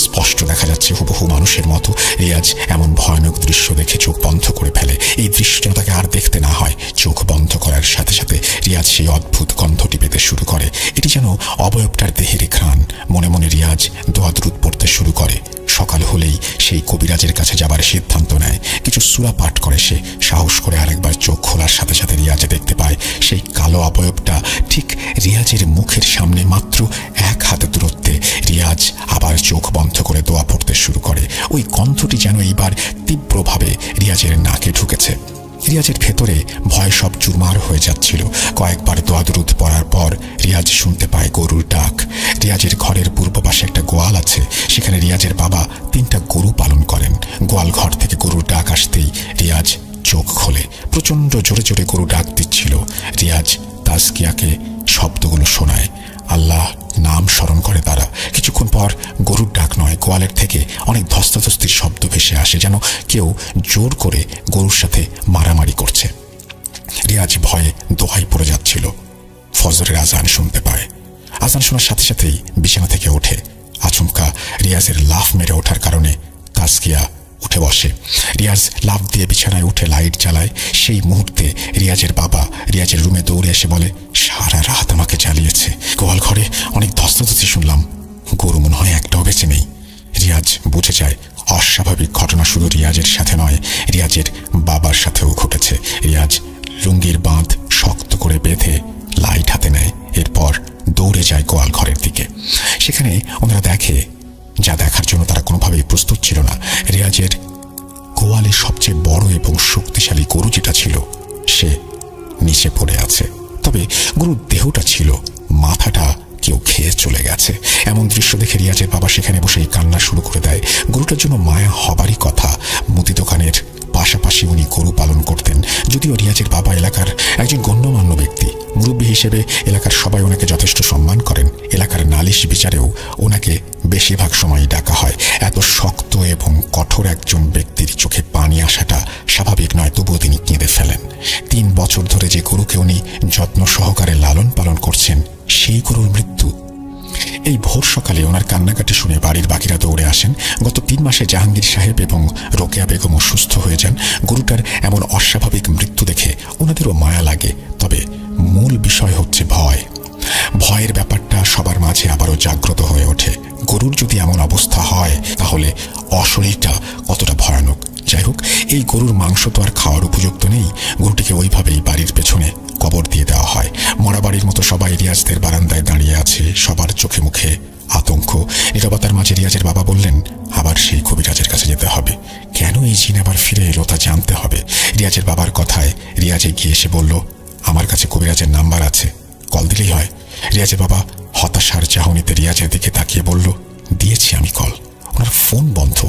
স্পষ্ট দেখা যাচ্ছে হুবহু মানুষের মতো। রিয়াজ এমন ভয়ানক দৃশ্য দেখে চোখ বন্ধ করে ফেলে। এই দৃশ্য যেন তাকে আর দেখতে না হয়। চোখ বন্ধ করার সাথে সাথে রিয়াজ সেই অদ্ভুত গন্ধটি পেতে শুরু করে। এটি যেন অবয়বটার দেহের ঘ্রাণ। মনে মনে রিয়াজ দোয়া দুরূদ পড়তে শুরু করে। সকাল হলেই সেই কবিরাজের কাছে যাবার সিদ্ধান্ত নেয়। কিছু সূরা পাঠ করে সে। সাহস করে আরেকবার চোখ খোলার সাথে সাথে রিয়াজ দেখতে পায় সেই কালো অবয়বটা ঠিক রিয়াজের মুখের সামনে, মাত্র 1 হাত দূরত্বে। রিয়াজ আবার চোখ বন্ধ করে দোয়া পড়তে শুরু করে। ওই গন্ধটি যেন এইবার তীব্রভাবে রিয়াজের নাকে ঢুকেছে। রিয়াজের ভেতরে ভয় সব চুরমার হয়ে যাচ্ছিল। কয়েকবার দোয়া দুরুদ পড়ার পর রিয়াজ শুনতে পায় গরুর ডাক। রিয়াজের ঘরের পূর্ব পাশে একটা গোয়াল আছে, সেখানে রিয়াজের বাবা 3টা গরু পালন করেন। গোয়াল ঘর থেকে গরুর ডাক আসতেই রিয়াজ চোখ খোলে। প্রচন্ড জোরে জোরে গরু ডাক দিচ্ছিল। রিয়াজ তাজকিয়াকে শব্দগুলো শোনায়। আল্লাহ নাম স্মরণ করে তারা। কিছুক্ষণ পর গরুর ডাক নয়, গোয়ালের থেকে অনেক ধস্তাধস্তির শব্দ ভেসে আসে, যেন কেউ জোর করে গরুর সাথে মারামারি করছে। রিয়াজ ভয়ে দোহাই পড়ে যাচ্ছিল। ফজরের আজান শুনতে পায়। আজান শোনার সাথে সাথেই বিছানা থেকে ওঠে। আচমকা রিয়াজের লাফ মেরে ওঠার কারণে তাজকিয়া উঠে বসে। রিয়াজ লাফ দিয়ে বিছানায় উঠে লাইট জ্বালায়। সেই মুহূর্তে রিয়াজের বাবা রিয়াজের রুমে দৌড়ে এসে বলে, সারা রাত আমাকে জ্বালিয়েছে। গোয়াল ঘরে অনেক ধস্তাধস্তি শুনলাম, গরু মনে হয় একটাও বেঁচে নেই। রিয়াজ বুঝে যায় অস্বাভাবিক ঘটনা শুধু রিয়াজের সাথে নয়, রিয়াজের বাবার সাথেও ঘটেছে। রিয়াজ লুঙ্গির বাঁধ শক্ত করে বেঁধে লাইট হাতে নেয়। এরপর দৌড়ে যায় গোয়াল ঘরের দিকে। সেখানে ওনারা দেখে যা দেখার জন্য তারা কোনোভাবেই প্রস্তুত ছিল না। রিয়াজের গোয়ালের সবচেয়ে বড় এবং শক্তিশালী গরু যেটা ছিল সে নিচে পড়ে আছে। তবে গরুর দেহটা ছিল, মাথাটা কেউ খেয়ে চলে গেছে। এমন দৃশ্য দেখে রিয়াজের বাবা সেখানে বসেই কান্না শুরু করে দেয়। গরুটার জন্য মায়া হবারই কথা। মুদি দোকানের পাশাপাশি উনি গরু পালন করতেন। যদিও রিয়াজের বাবা এলাকার একজন গণ্যমান্য ব্যক্তি, মুরব্বী হিসেবে এলাকার সবাই ওনাকে যথেষ্ট সম্মান করেন। এলাকার নালিশ বিচারেও ওনাকে বেশিরভাগ সময়ই ডাকা হয়। এত শক্ত এবং কঠোর একজন ব্যক্তির চোখে পানি আসাটা স্বাভাবিক নয়, তবুও তিনি কেঁদে ফেলেন। 3 বছর ধরে যে গরুকে উনি যত্ন সহকারে লালন পালন করছেন, সেই গরুর মৃত্যু। এই ভোর সকালে ওনার কান্নাকাটি শুনে বাড়ির বাকিরা দৌড়ে আসেন। গত 3 মাসে জাহাঙ্গীর সাহেব এবং রোকেয়া বেগম অসুস্থ হয়ে যান। গরুটার এমন অস্বাভাবিক মৃত্যু দেখে ওনাদেরও মায়া লাগে। তবে মূল বিষয় হচ্ছে ভয়। ভয়ের ব্যাপারটা সবার মাঝে আবারও জাগ্রত হয়ে ওঠে। গরুর যদি এমন অবস্থা হয় তাহলে অশরীরটা কতটা ভয়ানক। যাই হোক, এই গরুর মাংস তো আর খাওয়ার উপযুক্ত নেই। গরুটিকে ওইভাবেই বাড়ির পেছনে কবর দিয়ে দেওয়া হয়। মরা বাড়ির মতো সবাই রিয়াজদের বারান্দায় দাঁড়িয়ে আছে, সবার চোখে মুখে আতঙ্ক। নীরবতার মাঝে রিয়াজের বাবা বললেন, আবার সেই কবিরাজের কাছে যেতে হবে। কেন এই জিন আবার ফিরে এলো তা জানতে হবে। রিয়াজের বাবার কথায় রিয়াজ এগিয়ে এসে বলল, আমার কাছে কবিরাজের নাম্বার আছে, কল দিলেই হয়। রিয়াজের বাবা হতাশার চাহনিতে রিয়াজের দিকে তাকিয়ে বলল, দিয়েছি আমি কল, ওনার ফোন বন্ধ।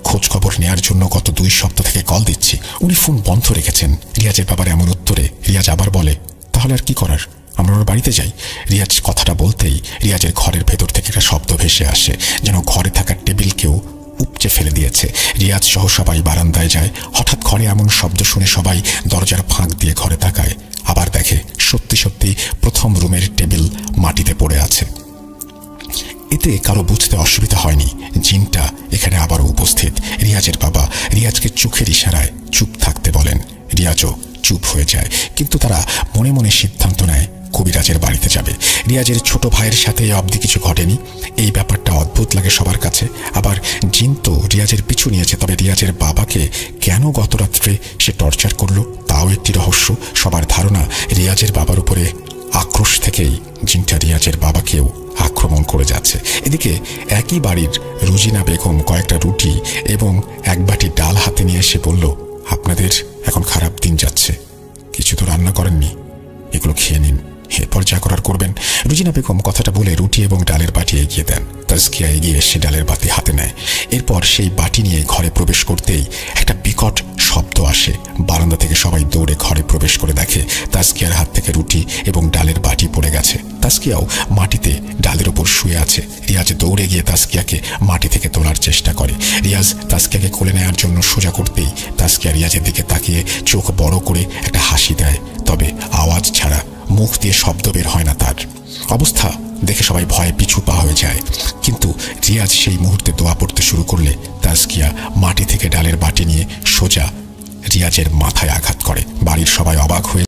খোঁজ খবর নেয়ার জন্য গত 2 সপ্তাহ থেকে কল দিচ্ছি, উনি ফোন বন্ধ রেখেছেন। রিয়াজের বাবার এমন উত্তরে রিয়াজ আবার বলে, তাহলে আর কি করার, আমরা ওর বাড়িতে যাই। রিয়াজ কথাটা বলতেই রিয়াজের ঘরের ভেতর থেকে একটা শব্দ ভেসে আসে, যেন ঘরে থাকা টেবিল কেউ উপচে ফেলে দিয়েছে। রিয়াজ সহ সবাই বারান্দায় যায়। হঠাৎ ঘরে এমন শব্দ শুনে সবাই দরজার ফাঁক দিয়ে ঘরে তাকায়। আবার দেখে সত্যি সত্যি প্রথম রুমের টেবিল মাটিতে পড়ে আছে। এতে কারো বুঝতে অসুবিধা হয়নি, জিনটা এখানে আবারও উপস্থিত। রিয়াজের বাবা রিয়াজকে চোখের ইশারায় চুপ থাকতে বলেন। রিয়াজও চুপ হয়ে যায়, কিন্তু তারা মনে মনে সিদ্ধান্ত নেয় কবিরাজের বাড়িতে যাবে। রিয়াজের ছোট ভাইয়ের সাথে অবধি কিছু ঘটেনি। এই ব্যাপারটা অদ্ভুত লাগে সবার কাছে। আবার জিন তো রিয়াজের পিছু নিয়েছে, তবে রিয়াজের বাবাকে কেন গত রাত্রে সে টর্চার করলো তাও একটি রহস্য। সবার ধারণা রিয়াজের বাবার উপরে আক্রোশ থেকেই জিনটা রিয়াজের বাবাকেও আক্রমণ করে যাচ্ছে। এদিকে একই বাড়ির রুজিনা বেগম কয়েকটা রুটি এবং 1 বাটি ডাল হাতে নিয়ে এসে বলল, আপনাদের এখন খারাপ দিন যাচ্ছে, কিছু তো রান্না করেননি, এগুলো খেয়ে নিন, এরপর যা করার করবেন। রুজিনা বেগম কথাটা বলে রুটি এবং ডালের বাটি এগিয়ে দেন। তাজকিয়া এগিয়ে এসে ডালের বাটি হাতে নেয়। এরপর সেই বাটি নিয়ে ঘরে প্রবেশ করতেই একটা বিকট শব্দ আসে। বারান্দা থেকে সবাই দৌড়ে ঘরে প্রবেশ করে দেখে তাজকিয়ার হাত থেকে রুটি এবং ডালের বাটি পড়ে গেছে। তাজকিয়াও মাটিতে ডালের ওপর শুয়ে আছে। রিয়াজ দৌড়ে গিয়ে তাজকিয়াকে মাটি থেকে তোলার চেষ্টা করে। রিয়াজ তাজকিয়াকে কোলে নেওয়ার জন্য সোজা করতেই তাজকিয়া রিয়াজের দিকে তাকিয়ে চোখ বড় করে একটা হাসি দেয়, তবে আওয়াজ ছাড়া মুখ দিয়ে শব্দ বের হয় না তার। অবস্থা দেখে সবাই ভয়ে পিছু পা হয়ে যায়, কিন্তু রিয়াজ সেই মুহূর্তে দোয়া পড়তে শুরু করলে তাজকিয়া মাটি থেকে ডালের বাটি নিয়ে সোজা রিয়াজের মাথায় আঘাত করে। বাড়ির সবাই অবাক হয়ে